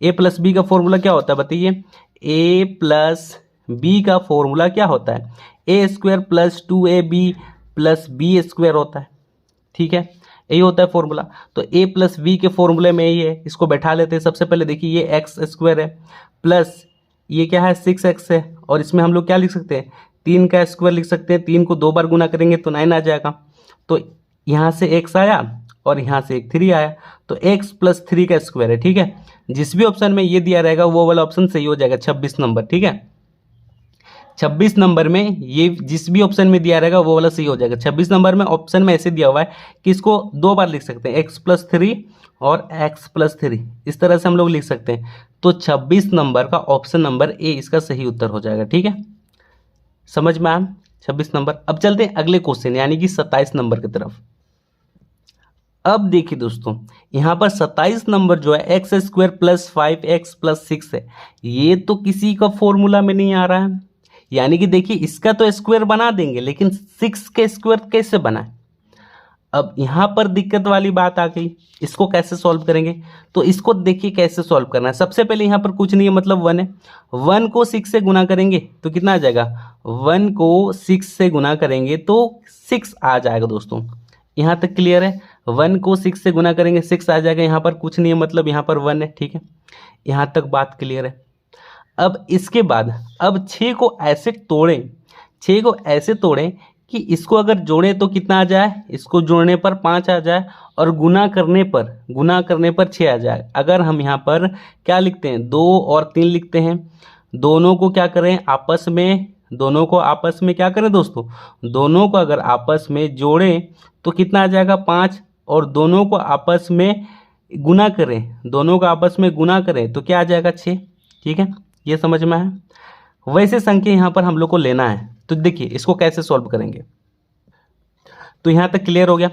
a प्लस बी का फॉर्मूला क्या होता है बताइए, a प्लस बी का फॉर्मूला क्या होता है, a square plus 2ab plus B square होता है, ठीक है। यही होता है फॉर्मूला। तो a प्लस वी के फॉर्मूले में यही है, इसको बैठा लेते हैं। सबसे पहले देखिए ये एक्स स्क्वायर है प्लस ये क्या है 6x है, और इसमें हम लोग क्या लिख सकते हैं 3 का स्क्वायर लिख सकते हैं। 3 को 2 बार गुना करेंगे तो 9 आ जाएगा। तो यहाँ से x आया और यहाँ से एक 3 आया, तो x प्लस 3 का स्क्वायर है। ठीक है, जिस भी ऑप्शन में ये दिया रहेगा वो वाला ऑप्शन सही हो जाएगा, 26 नंबर। ठीक है, 26 नंबर में ये जिस भी ऑप्शन में दिया रहेगा वो वाला सही हो जाएगा। 26 नंबर में ऑप्शन में ऐसे दिया हुआ है कि इसको 2 बार लिख सकते हैं, x प्लस 3 और x प्लस 3, इस तरह से हम लोग लिख सकते हैं। तो 26 नंबर का ऑप्शन नंबर ए इसका सही उत्तर हो जाएगा। ठीक है, समझ में आया 26 नंबर। अब चलते हैं अगले क्वेश्चन यानी कि 27 नंबर की तरफ। अब देखिए दोस्तों, यहाँ पर 27 नंबर जो है x square plus 5x plus 6 है, ये तो किसी का फॉर्मूला में नहीं आ रहा है। यानी कि देखिए इसका तो स्क्वायर बना देंगे, लेकिन 6 के स्क्वायर कैसे बनाए। अब यहाँ पर दिक्कत वाली बात आ गई, इसको कैसे सॉल्व करेंगे। तो इसको देखिए कैसे सॉल्व करना है। सबसे पहले यहाँ पर कुछ नहीं है, मतलब 1 है। 1 को 6 से गुना करेंगे तो कितना आ जाएगा, 1 को 6 से गुना करेंगे तो 6 आ जाएगा दोस्तों। यहाँ तक क्लियर है। 1 को 6 से गुना करेंगे 6 आ जाएगा, यहाँ पर कुछ नहीं है, मतलब यहाँ पर 1 है। ठीक है, यहाँ तक बात क्लियर है। अब इसके बाद अब 6 को ऐसे तोड़ें, 6 को ऐसे तोड़ें कि इसको अगर जोड़ें तो कितना आ जाए, इसको जोड़ने पर 5 आ जाए और गुना करने पर 6 आ जाए। अगर हम यहाँ पर क्या लिखते हैं 2 और 3 लिखते हैं, दोनों को क्या करें आपस में, दोनों को आपस में क्या करें दोस्तों, दोनों को अगर आपस में जोड़ें तो कितना आ जाएगा 5, और दोनों को आपस में गुना करें, दोनों को आपस में गुना करें तो क्या आ जाएगा 6। ठीक है, ये समझ में है। वैसे संख्या यहाँ पर हम लोग को लेना है, तो देखिए इसको कैसे सॉल्व करेंगे। तो यहाँ तक क्लियर हो गया।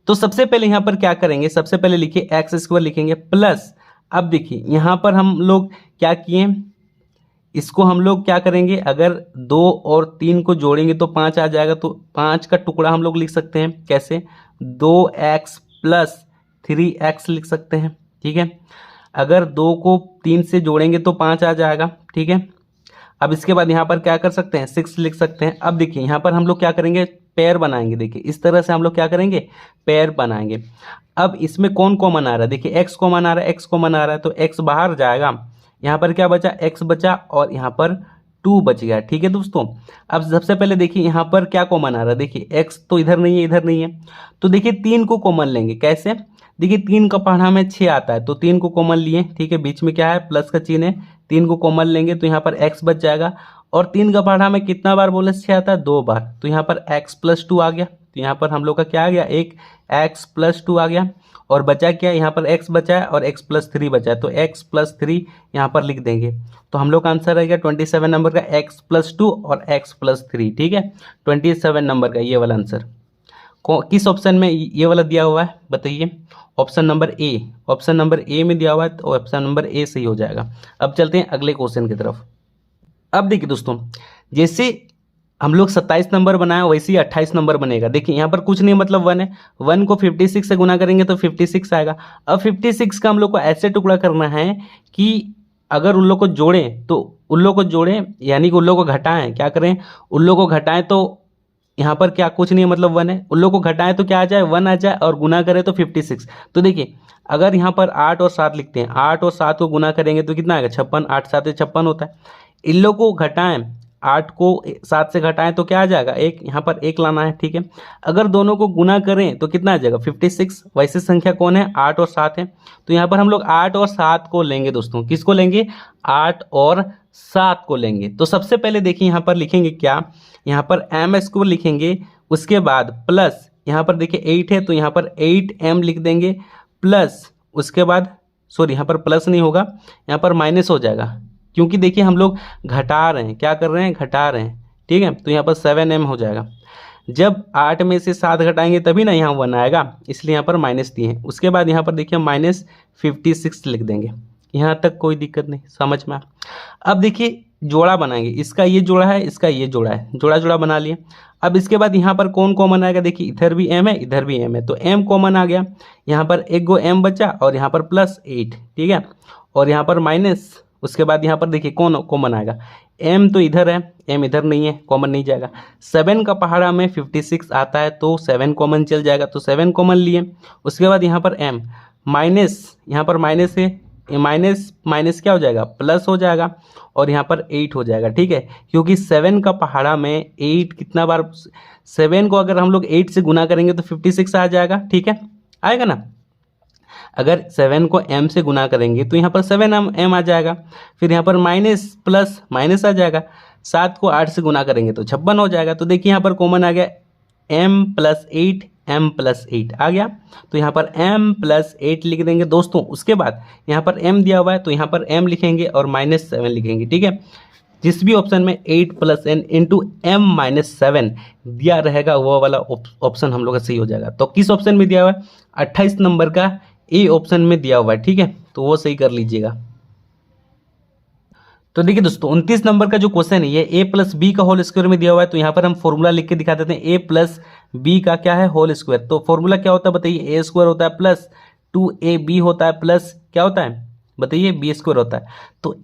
तो सबसे पहले यहाँ पर क्या करेंगे, सबसे पहले लिखिए एक्स स्क्वायर लिखेंगे प्लस, अब देखिए यहाँ पर हम लोग क्या किए, इसको हम लोग क्या करेंगे, अगर 2 और 3 को जोड़ेंगे तो 5 आ जाएगा। तो 5 का टुकड़ा हम लोग लिख सकते हैं कैसे, 2x प्लस 3x लिख सकते हैं। ठीक है, अगर 2 को 3 से जोड़ेंगे तो 5 आ जाएगा। ठीक है, अब इसके बाद यहाँ पर क्या कर सकते हैं 6 लिख सकते हैं। अब देखिए यहाँ पर हम लोग क्या करेंगे, पेयर बनाएंगे। देखिए इस तरह से हम लोग क्या करेंगे, पेयर बनाएंगे। अब इसमें कौन कॉमन आ रहा है, देखिए x कॉमन आ रहा है, x कॉमन आ रहा है, तो x बाहर जाएगा। यहाँ पर क्या बचा, x बचा और यहाँ पर 2 बच गया। ठीक है दोस्तों, अब सबसे पहले देखिए यहाँ पर क्या कॉमन आ रहा है, देखिए x तो इधर नहीं है, इधर नहीं है, तो देखिए 3 को कॉमन लेंगे। कैसे, देखिए 3 का पढ़ा में 6 आता है, तो 3 को कॉमन लिए। ठीक है, बीच में क्या है प्लस का चिन्ह है, 3 को कॉमन लेंगे तो यहाँ पर x बच जाएगा। और 3 का पढ़ा में कितना बार बोले 6 आता है, 2 बार, तो यहाँ पर x प्लस 2 आ गया। तो यहाँ पर हम लोग का क्या आ गया, एक x प्लस 2 आ गया, और बचा क्या, यहाँ पर x बचा है और x प्लस 3 बचा है, तो x प्लस 3 यहाँ पर लिख देंगे। तो हम लोग का आंसर रहेगा 27 नंबर का x प्लस 2 और x प्लस 3। ठीक है, 27 नंबर का ये वाला आंसर किस ऑप्शन में ये वाला दिया हुआ है बताइए, option number A, option number A में दिया हुआ है, तो ऑप्शन नंबर ए सही हो जाएगा। अब चलते हैं अगले क्वेश्चन की तरफ। अब देखिए दोस्तों, जैसे हम लोग 27 नंबर बनाया वैसे ही 28 नंबर बनेगा। देखिए यहाँ पर कुछ नहीं, मतलब 1 है, 1 को 56 से गुना करेंगे तो 56 आएगा। अब 56 का हम लोग को ऐसे टुकड़ा करना है कि अगर उन लोग को जोड़ें तो उन लोग को जोड़ें, यानी कि उन लोग को घटाएं, क्या करें उन लोग को घटाएं, तो यहाँ पर क्या कुछ नहीं है, मतलब 1 है, उन लोग को घटाएं तो क्या आ जाए 1 आ जाए, और गुना करें तो 56। तो देखिए अगर यहाँ पर 8 और 7 लिखते हैं, 8 और 7 को गुना करेंगे तो कितना आएगा 56, 8 7 56 होता है। इन लोग को घटाएं, 8 को 7 से घटाएं तो क्या आ जाएगा, एक यहाँ पर 1 लाना है। ठीक है, अगर दोनों को गुना करें तो कितना आ जाएगा 56। वैसे संख्या कौन है, 8 और 7 है, तो यहाँ पर हम लोग 8 और 7 को लेंगे दोस्तों। किसको लेंगे, 8 और 7 को लेंगे। तो सबसे पहले देखिए यहाँ पर लिखेंगे क्या, यहाँ पर m स्क्वायर लिखेंगे, उसके बाद प्लस यहाँ पर देखिए 8 है तो यहाँ पर 8m लिख देंगे, प्लस उसके बाद सॉरी यहाँ पर प्लस नहीं होगा, यहाँ पर माइनस हो जाएगा, क्योंकि देखिए हम लोग घटा रहे हैं, क्या कर रहे हैं घटा रहे हैं। ठीक है, तो यहाँ पर 7m हो जाएगा। जब 8 में से 7 घटाएंगे तभी ना यहाँ 1 आएगा, इसलिए यहाँ पर माइनस दिए हैं। उसके बाद यहाँ पर देखिए माइनस 56 लिख देंगे। यहाँ तक कोई दिक्कत नहीं, समझ में। अब देखिए जोड़ा बनाएंगे, इसका ये जोड़ा है, इसका ये जोड़ा है, जोड़ा जोड़ा बना लिए। अब इसके बाद यहाँ पर कौन कॉमन आएगा, देखिए इधर भी m है इधर भी m है, तो m कॉमन आ गया। यहाँ पर एक गो m बचा और यहाँ पर प्लस 8। ठीक है, और यहाँ पर माइनस, उसके बाद यहाँ पर देखिए कौन कॉमन आएगा, m तो इधर है, m इधर नहीं है, कॉमन नहीं जाएगा। 7 का पहाड़ा में 56 आता है तो 7 कॉमन चल जाएगा, तो 7 कॉमन लिए। उसके बाद यहाँ पर m माइनस, यहाँ पर माइनस है, माइनस माइनस क्या हो जाएगा, प्लस हो जाएगा, और यहाँ पर 8 हो जाएगा। ठीक है, क्योंकि 7 का पहाड़ा में 8 कितना बार, 7 को अगर हम लोग 8 से गुना करेंगे तो 56 आ जाएगा। ठीक है, आएगा ना। अगर 7 को m से गुना करेंगे तो यहाँ पर 7m आ जाएगा। फिर यहाँ पर माइनस प्लस माइनस आ जाएगा। 7 को 8 से गुना करेंगे तो 56 हो जाएगा। तो देखिए यहाँ पर कॉमन आ गया m प्लस 8, m प्लस 8 आ गया, तो यहाँ पर m प्लस 8 लिख देंगे दोस्तों। उसके बाद यहाँ पर m दिया हुआ है तो यहाँ पर m लिखेंगे और -7 लिखेंगे। ठीक है, जिस भी ऑप्शन में 8 plus n into m minus 7 दिया रहेगा वो वाला ऑप्शन हम लोग का सही हो जाएगा। तो किस ऑप्शन में दिया हुआ है, 28 नंबर का ए ऑप्शन में दिया हुआ है। ठीक है, तो वो सही कर लीजिएगा। तो देखिए दोस्तों 29 नंबर का जो क्वेश्चन है ये a प्लस बी का होल स्क्वायर में दिया हुआ है, तो यहाँ पर हम फॉर्मूला लिख के दिखा देते हैं। a प्लस बी का क्या है, होल स्क्वायर। तो फॉर्मूला क्या होता है बताइए, a स्क्वायर होता है प्लस 2ab होता है प्लस क्या होता है बताइए, b स्क्वायर होता है। तो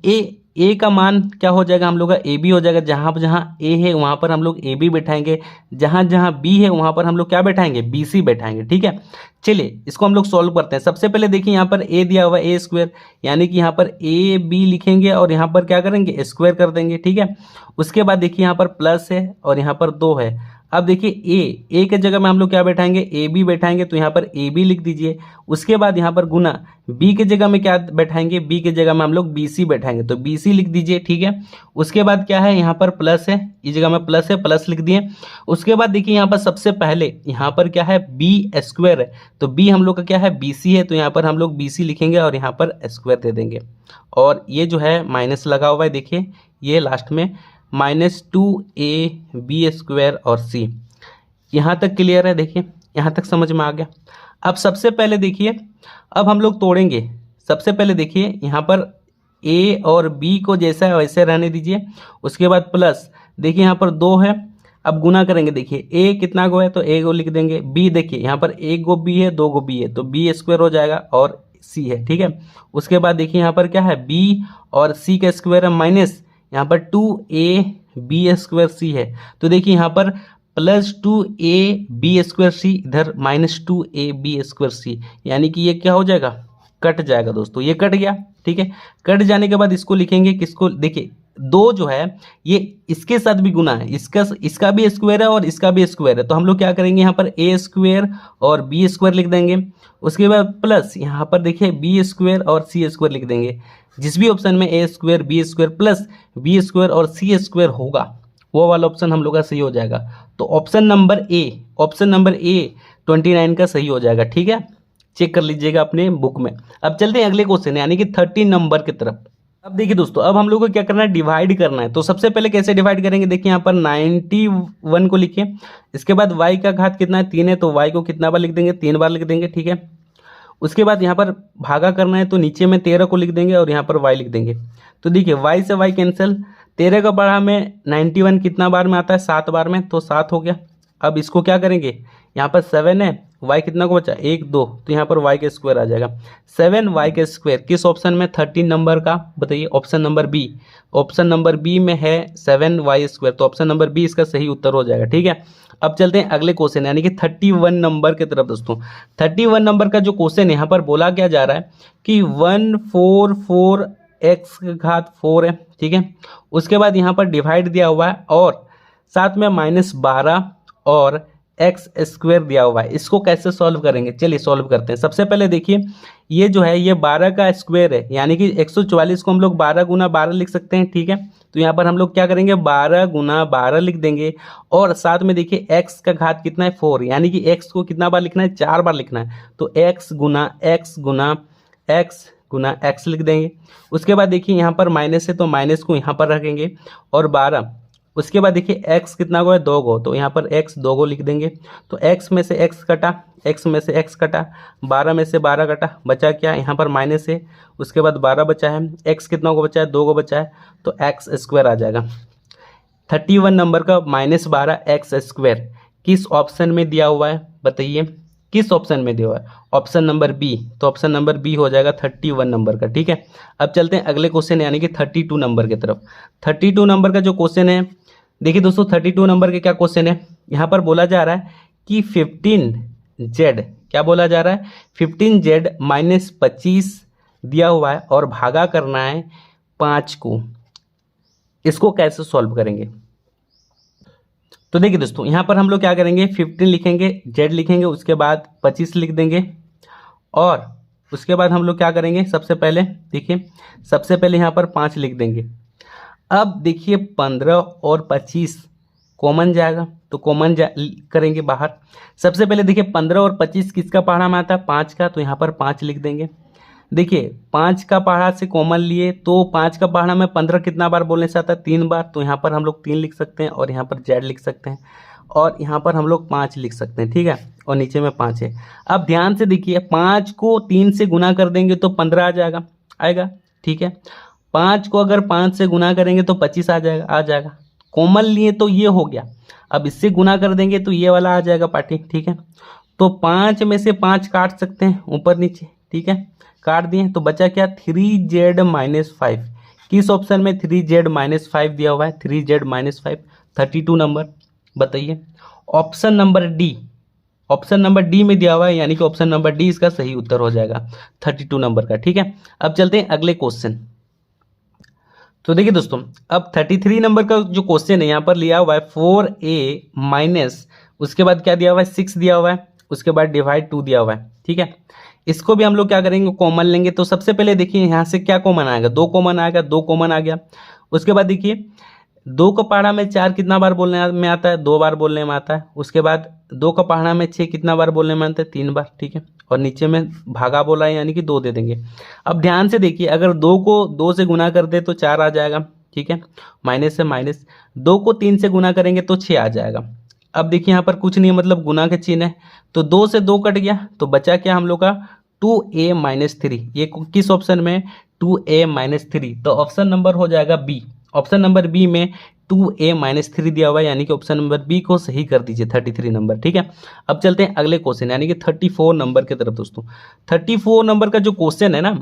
a का मान क्या हो जाएगा हम लोग का, ab हो जाएगा। जहाँ जहाँ a है वहाँ पर हम लोग ab बैठाएंगे, जहाँ जहाँ b है वहाँ पर हम लोग क्या बैठाएंगे, bc बैठाएंगे। ठीक है, चलिए इसको हम लोग सॉल्व करते हैं। सबसे पहले देखिए यहाँ पर a दिया हुआ है a स्क्वायर, यानी कि यहाँ पर a b लिखेंगे और यहाँ पर क्या करेंगे, स्क्वायर कर देंगे। ठीक है, उसके बाद देखिए यहाँ पर प्लस है और यहाँ पर 2 है। अब देखिए a के जगह में हम लोग क्या बैठाएंगे, ए बी बैठाएंगे, तो यहाँ पर ए बी लिख दीजिए। उसके बाद यहाँ पर गुना b के जगह में क्या बैठाएंगे, b के जगह में हम लोग bc बैठाएंगे, तो bc लिख दीजिए। ठीक है, उसके बाद क्या है, यहाँ पर प्लस है, इस जगह में प्लस है, प्लस लिख दिए। उसके बाद देखिए यहाँ पर सबसे पहले यहाँ पर क्या है, b स्क्वायर है, तो b हम लोग का क्या है, bc है, तो यहाँ पर हम लोग bc लिखेंगे और यहाँ पर स्क्वायर दे देंगे। और ये जो है माइनस लगा हुआ है, देखिए ये लास्ट में -2ab स्क्वायर और c। यहाँ तक क्लियर है, देखिए यहाँ तक समझ में आ गया। अब सबसे पहले देखिए, अब हम लोग तोड़ेंगे। सबसे पहले देखिए यहाँ पर a और b को जैसा है वैसे रहने दीजिए। उसके बाद प्लस देखिए यहाँ पर 2 है, अब गुना करेंगे। देखिए a कितना गो है तो a को लिख देंगे, b देखिए यहाँ पर 1 गो b है, 2 गो b है, तो b स्क्वायर हो जाएगा और c है। ठीक है, उसके बाद देखिए यहाँ पर क्या है, b और c का स्क्वायर है, माइनस यहाँ पर 2ab स्क्वायर c है, तो देखिए यहाँ पर प्लस 2ab स्क्वायर c, इधर -2ab स्क्वायर c, यानी कि ये क्या हो जाएगा, कट जाएगा दोस्तों, ये कट गया। ठीक है, कट जाने के बाद इसको लिखेंगे किसको, देखिए 2 जो है ये इसके साथ भी गुना है, इसका भी स्क्वायर है और इसका भी स्क्वायर है, तो हम लोग क्या करेंगे, यहाँ पर a स्क्वायर और b स्क्वायर लिख देंगे। उसके बाद प्लस यहाँ पर देखिए b स्क्वायर और c स्क्वायर लिख देंगे। जिस भी ऑप्शन में a square b square plus b square और c स्क्वायर होगा वो वाला ऑप्शन हम लोग का सही हो जाएगा। तो ऑप्शन नंबर ए 29 का सही हो जाएगा। ठीक है, चेक कर लीजिएगा अपने बुक में। अब चलते हैं अगले क्वेश्चन यानी कि 30 नंबर की तरफ। अब देखिए दोस्तों, अब हम लोग को क्या करना है, डिवाइड करना है। तो सबसे पहले कैसे डिवाइड करेंगे, देखिए यहाँ पर 91 को लिखिए। इसके बाद y का घात कितना है, 3 है, तो y को कितना बार लिख देंगे, 3 बार लिख देंगे। ठीक है, उसके बाद यहाँ पर भागा करना है तो नीचे में 13 को लिख देंगे और यहाँ पर y लिख देंगे। तो देखिए y से y कैंसिल, 13 का पढ़ा में 91 कितना बार में आता है, 7 बार में, तो 7 हो गया। अब इसको क्या करेंगे, यहाँ पर 7 है, y कितना को बचा, 1 2, तो यहाँ पर y का स्क्वायर आ जाएगा। 7y का स्क्वायर किस ऑप्शन में, 13 नंबर का बताइए, option number B. Option number B में है 7y स्क्वायर, तो ऑप्शन नंबर बी इसका सही उत्तर हो जाएगा। ठीक है, अब चलते हैं अगले क्वेश्चन यानी कि 31 नंबर की तरफ दोस्तों। 31 नंबर का जो क्वेश्चन यहाँ पर बोला क्या जा रहा है कि 144 x का घात 4 है। ठीक है, उसके बाद यहाँ पर डिवाइड दिया हुआ है और साथ में -12 और एक्स स्क्वायर दिया हुआ है। इसको कैसे सॉल्व करेंगे, चलिए सॉल्व करते हैं। सबसे पहले देखिए ये जो है ये 12 का स्क्वायर है, यानी कि 144 को हम लोग 12 गुना 12 लिख सकते हैं। ठीक है, तो यहाँ पर हम लोग क्या करेंगे, 12 गुना 12 लिख देंगे और साथ में देखिए x का घात कितना है, 4, यानी कि x को कितना बार लिखना है, 4 बार लिखना है, तो x गुना x गुना x गुना x लिख देंगे। उसके बाद देखिए यहाँ पर माइनस है तो माइनस को यहाँ पर रखेंगे और 12। उसके बाद देखिए x कितना गो है, 2 गो, तो यहाँ पर x 2 गो लिख देंगे। तो x में से x कटा, x में से x कटा, 12 में से 12 कटा, बचा क्या, यहाँ पर माइनस है। उसके बाद 12 बचा है, x कितना गो बचा है, 2 गो बचा है, तो x स्क्वायर आ जाएगा। 31 नंबर का -12 x स्क्वायर किस ऑप्शन में दिया हुआ है बताइए, किस ऑप्शन में दिया हुआ है? Option number B. तो ऑप्शन नंबर बी हो जाएगा 31 नंबर का। ठीक है, अब चलते हैं अगले क्वेश्चन यानी कि 32 नंबर की तरफ। 32 नंबर का जो क्वेश्चन है, देखिए दोस्तों 32 नंबर के क्या क्वेश्चन है, यहाँ पर बोला जा रहा है कि 15Z, क्या बोला जा रहा है, 15Z माइनस 25 दिया हुआ है और भागा करना है 5 को। इसको कैसे सॉल्व करेंगे? तो देखिए दोस्तों यहाँ पर हम लोग क्या करेंगे, 15 लिखेंगे, Z लिखेंगे, उसके बाद 25 लिख देंगे और उसके बाद हम लोग क्या करेंगे, सबसे पहले देखिए, सबसे पहले यहाँ पर 5 लिख देंगे। अब देखिए 15 और 25 कॉमन जाएगा, तो कॉमन करेंगे बाहर। सबसे पहले देखिए 15 और 25 किसका पहाड़ा में आता है, 5 का, तो यहाँ पर 5 लिख देंगे। देखिए 5 का पहाड़ा से कॉमन लिए तो 5 का पहाड़ा में 15 कितना बार बोलने से आता है, 3 बार, तो यहाँ पर हम लोग 3 लिख सकते हैं और यहाँ पर Z लिख सकते हैं और यहाँ पर हम लोग 5 लिख सकते हैं। ठीक है, और नीचे में 5 है। अब ध्यान से देखिए 5 को 3 से गुना कर देंगे तो 15 आ जाएगा, आएगा। ठीक है, 5 को अगर 5 से गुना करेंगे तो 25 आ जाएगा। कॉमन लिए तो ये हो गया, अब इससे गुना कर देंगे तो ये वाला आ जाएगा पार्टी। ठीक है, तो 5 में से 5 काट सकते हैं ऊपर नीचे। ठीक है, काट दिए तो बचा क्या, 3Z माइनस 5। किस ऑप्शन में 3Z माइनस 5 दिया हुआ है, 3Z माइनस 5, 32 नंबर, बताइए। Option number D, option number D में दिया हुआ है, यानी कि ऑप्शन नंबर डी इसका सही उत्तर हो जाएगा 32 नंबर का। ठीक है, अब चलते हैं अगले क्वेश्चन। तो देखिए दोस्तों अब 33 नंबर का जो क्वेश्चन है यहाँ पर लिया हुआ है 4A माइनस, उसके बाद क्या दिया हुआ है, 6 दिया हुआ है, उसके बाद डिवाइड 2 दिया हुआ है। ठीक है, इसको भी हम लोग क्या करेंगे, कॉमन लेंगे। तो सबसे पहले देखिए यहाँ से क्या कॉमन आएगा, 2 कॉमन आएगा, 2 कॉमन आ गया। उसके बाद देखिए 2 का पहाड़ा में 4 कितना बार बोलने में आता है, 2 बार बोलने में आता है। उसके बाद 2 का पहाड़ा में 6 कितना बार बोलने में आता है, 3 बार। ठीक है, और नीचे में भागा बोला है यानी कि 2 दे देंगे। अब ध्यान से देखिए अगर 2 को 2 से गुना कर दे तो 4 आ जाएगा। ठीक है, माइनस से माइनस, 2 को 3 से गुना करेंगे तो 6 आ जाएगा। अब देखिए यहाँ पर कुछ नहीं, मतलब गुना के चिन्ह है, तो 2 से 2 कट गया, तो बचा क्या हम लोग का 2A माइनस 3। ये किस ऑप्शन में, 2A माइनस 3, तो ऑप्शन नंबर हो जाएगा बी। ऑप्शन नंबर बी में 2A माइनस 3 दिया हुआ है, यानी कि ऑप्शन नंबर बी को सही कर दीजिए, 33 नंबर। ठीक है, अब चलते हैं अगले क्वेश्चन यानी कि 34 नंबर की तरफ। दोस्तों 34 नंबर का जो क्वेश्चन है ना,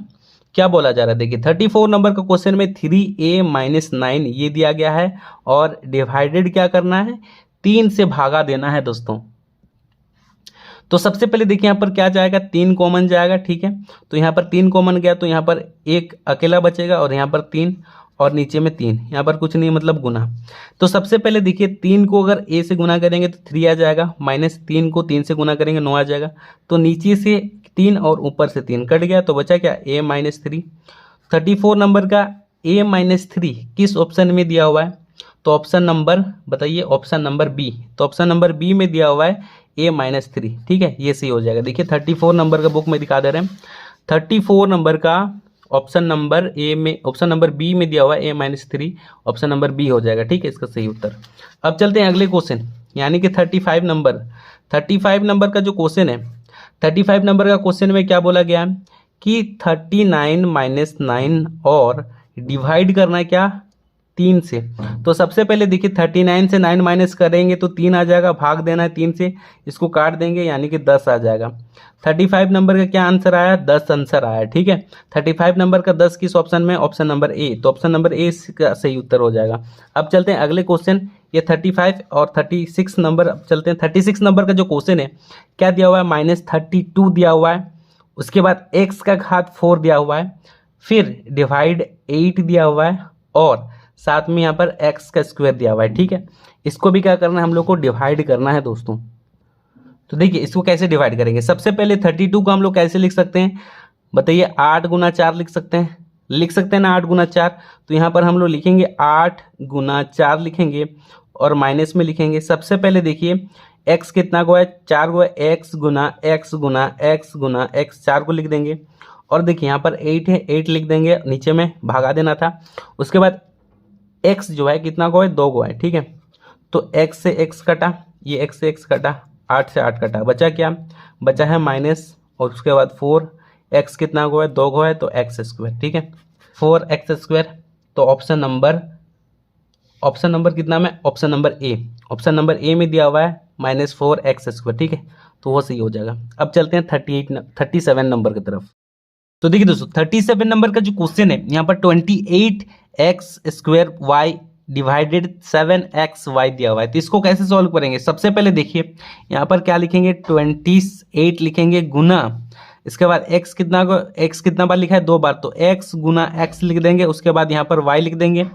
क्या बोला जा रहा है, देखिए 34 नंबर का क्वेश्चन में 3A माइनस 9 ये दिया गया है और डिवाइडेड क्या करना है, 3 से भागा देना है दोस्तों। तो सबसे पहले देखिए यहाँ पर क्या जाएगा, 3 कॉमन जाएगा। ठीक है, तो यहाँ पर 3 कॉमन गया तो यहाँ पर 1 अकेला बचेगा और यहाँ पर 3 और नीचे में 3, यहाँ पर कुछ नहीं, मतलब गुना। तो सबसे पहले देखिए 3 को अगर A से गुना करेंगे तो 3 आ जाएगा, माइनस 3 को 3 से गुना करेंगे 9 आ जाएगा। तो नीचे से 3 और ऊपर से 3 कट गया, तो बचा क्या, A माइनस 3। 34 नंबर का A माइनस 3 किस ऑप्शन में दिया हुआ है, तो ऑप्शन नंबर बताइए, ऑप्शन नंबर बी। तो ऑप्शन नंबर बी में दिया हुआ है A माइनस 3। ठीक है, ये सही हो जाएगा। देखिए 34 नंबर का बुक में दिखा दे रहे हैं, 34 नंबर का ऑप्शन नंबर ए में, ऑप्शन नंबर बी में दिया हुआ है A minus 3, option number B हो जाएगा। ठीक है, इसका सही उत्तर। अब चलते हैं अगले क्वेश्चन यानी कि 35 नंबर। 35 नंबर का जो क्वेश्चन है, 35 नंबर का क्वेश्चन में क्या बोला गया कि 39 माइनस 9 और डिवाइड करना है क्या, 3 से। तो सबसे पहले देखिए 39 से 9 माइनस करेंगे तो 3 आ जाएगा, भाग देना है 3 से, इसको काट देंगे यानी कि 10 आ जाएगा। 35 नंबर का क्या आंसर आया, 10 आंसर आया। ठीक है, 35 नंबर का 10 किस ऑप्शन में, ऑप्शन नंबर ए, तो ऑप्शन नंबर ए का सही उत्तर हो जाएगा। अब चलते हैं अगले क्वेश्चन, ये 35 और 36 नंबर। अब चलते हैं 36 नंबर का जो क्वेश्चन है, क्या दिया हुआ है, माइनस 32 दिया हुआ है, उसके बाद x का घात 4 दिया हुआ है, फिर डिवाइड 8 दिया हुआ है और साथ में यहाँ पर x का स्क्वायर दिया हुआ है। ठीक है, इसको भी क्या करना है, हम लोग को डिवाइड करना है दोस्तों। तो देखिए इसको कैसे डिवाइड करेंगे, सबसे पहले 32 को हम लोग कैसे लिख सकते हैं, बताइए, 8 गुना 4 लिख सकते हैं, लिख सकते हैं ना, 8 गुना 4। तो यहाँ पर हम लोग लिखेंगे 8 गुना 4 लिखेंगे और माइनस में लिखेंगे। सबसे पहले देखिए x कितना को है, 4 को है, x गुना x गुना x गुना x, 4 को लिख देंगे और देखिए यहाँ पर 8 है, 8 लिख देंगे, नीचे में भागा देना था। उसके बाद x जो है कितना को है, 2 को है। ठीक है, तो x से x कटा, ये x से x कटा, 8 से 8 कटा, बचा क्या, बचा है माइनस और उसके बाद 4, x कितना को है, 2 को है, तो x स्क्वायर। ठीक है, 4x स्क्वायर। तो ऑप्शन नंबर कितना में, option number A, option number A में दिया हुआ है माइनस 4x स्क्वायर। ठीक है, तो वो सही हो जाएगा। अब चलते हैं 37 नंबर की तरफ। तो देखिए दोस्तों 37 नंबर का जो क्वेश्चन है यहाँ पर 28x² y डिवाइडेड 7xy दिया हुआ है। तो इसको कैसे सॉल्व करेंगे? सबसे पहले देखिए यहाँ पर क्या लिखेंगे, 28 लिखेंगे गुना, इसके बाद x कितना बार लिखा है, 2 बार, तो x गुना x लिख देंगे, उसके बाद यहाँ पर y लिख देंगे।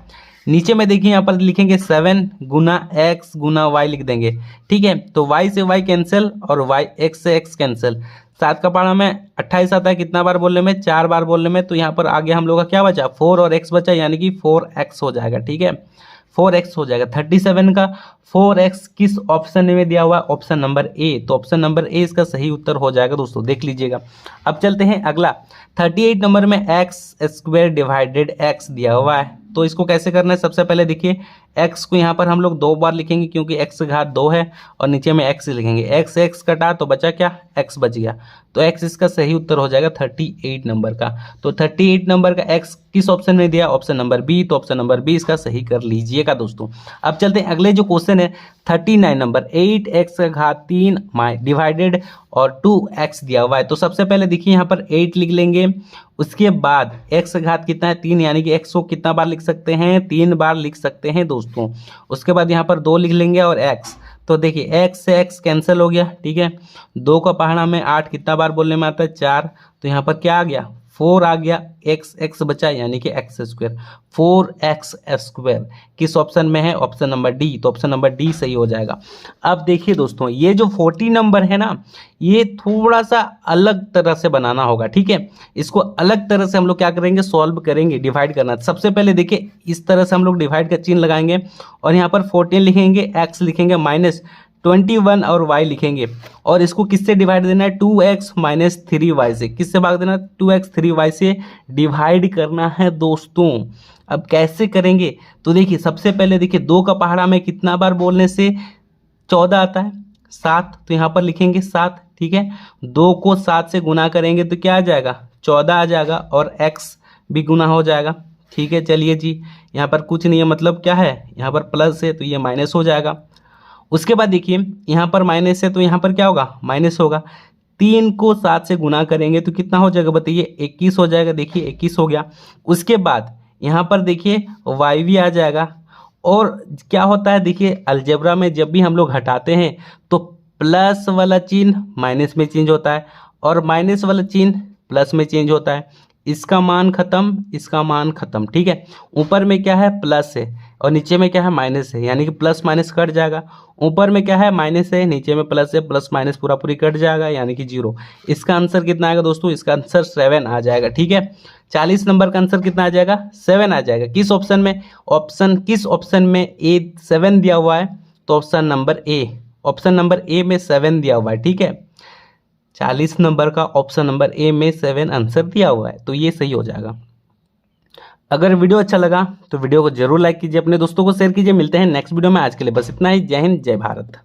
नीचे में देखिए यहाँ पर लिखेंगे 7 गुना x गुना y लिख देंगे, ठीक है। तो y से y कैंसिल और x से x कैंसिल, 7 का पारा में 28 आता है, कितना बार बोलने में, 4 बार बोलने में। तो यहाँ पर आगे हम लोग का क्या बचा, 4 और x बचा, यानी कि 4x हो जाएगा, ठीक है, 4x हो जाएगा। 37 का 4x किस ऑप्शन में दिया हुआ है? Option number A. तो ऑप्शन नंबर ए इसका सही उत्तर हो जाएगा दोस्तों, देख लीजिएगा। अब चलते हैं अगला, 38 नंबर में x² डिवाइडेड x दिया हुआ है। तो इसको कैसे करना है? सबसे पहले देखिए x को यहाँ पर हम लोग 2 बार लिखेंगे क्योंकि x की घात 2 है, और नीचे में x लिखेंगे, x कटा तो बचा क्या, x बच गया। तो x इसका सही उत्तर हो जाएगा 38 नंबर का। तो 38 नंबर का x किस ऑप्शन में दिया? Option number B. तो ऑप्शन नंबर बी इसका सही कर लीजिएगा दोस्तों। अब चलते हैं अगले जो क्वेश्चन है 39 नंबर, 8x का घात 3 डिवाइडेड और 2x दिया हुआ है। तो सबसे पहले देखिए यहाँ पर 8 लिख लेंगे, उसके बाद x का घात कितना है, 3, यानी कि x को कितना बार लिख सकते हैं, 3 बार लिख सकते हैं दोस्तों। उसके बाद यहाँ पर 2 लिख लेंगे और x, तो देखिए x से x कैंसिल हो गया, ठीक है। 2 का पहाड़ा में 8 कितना बार बोलने में आता है, 4, तो यहाँ पर क्या आ गया, 4 आ गया, x बचा, यानी कि x², 4x² किस ऑप्शन में है? Option number D. तो ऑप्शन नंबर डी सही हो जाएगा। अब देखिए दोस्तों ये जो 40 नंबर है ना, ये थोड़ा सा अलग तरह से बनाना होगा, ठीक है। इसको अलग तरह से हम लोग क्या करेंगे, सॉल्व करेंगे, डिवाइड करना। सबसे पहले देखिए इस तरह से हम लोग डिवाइड का चिन्ह लगाएंगे और यहाँ पर 14 लिखेंगे, x लिखेंगे, माइनस 21 और y लिखेंगे, और इसको किससे डिवाइड देना है, 2x माइनस 3y से। किससे भाग देना है? 2x 3y से डिवाइड करना है दोस्तों। अब कैसे करेंगे? तो देखिए सबसे पहले देखिए 2 का पहाड़ा में कितना बार बोलने से 14 आता है, 7, तो यहाँ पर लिखेंगे 7, ठीक है। 2 को 7 से गुना करेंगे तो क्या आ जाएगा, 14 आ जाएगा, और x भी गुना हो जाएगा, ठीक है। चलिए जी, यहाँ पर कुछ नहीं है, मतलब क्या है, यहाँ पर प्लस है तो ये माइनस हो जाएगा। उसके बाद देखिए यहाँ पर माइनस है तो यहाँ पर क्या होगा, माइनस होगा। 3 को 7 से गुना करेंगे तो कितना हो जाएगा बताइए, 21 हो जाएगा। देखिए 21 हो गया। उसके बाद यहाँ पर देखिए y भी आ जाएगा। और क्या होता है देखिए, अलजेब्रा में जब भी हम लोग हटाते हैं तो प्लस वाला चिन्ह माइनस में चेंज होता है और माइनस वाला चिन्ह प्लस में चेंज होता है। इसका मान खत्म, इसका मान खत्म, ठीक है। ऊपर में क्या है, प्लस है, और नीचे में क्या है, माइनस है, यानी कि प्लस माइनस कट जाएगा। ऊपर में क्या है, माइनस है, नीचे में प्लस है, प्लस माइनस पूरा पूरी कट जाएगा, यानी कि 0। इसका आंसर कितना आएगा दोस्तों, इसका आंसर 7 आ जाएगा, ठीक है। 40 नंबर का आंसर कितना आ जाएगा, 7 आ जाएगा। किस ऑप्शन में, किस ऑप्शन में ए 7 दिया हुआ है? तो option number A, option number A में 7 दिया हुआ है, ठीक है। 40 नंबर का ऑप्शन नंबर ए में 7 आंसर दिया हुआ है, तो ये सही हो जाएगा। अगर वीडियो अच्छा लगा तो वीडियो को जरूर लाइक कीजिए, अपने दोस्तों को शेयर कीजिए। मिलते हैं नेक्स्ट वीडियो में, आज के लिए बस इतना ही। जय हिंद, जय भारत।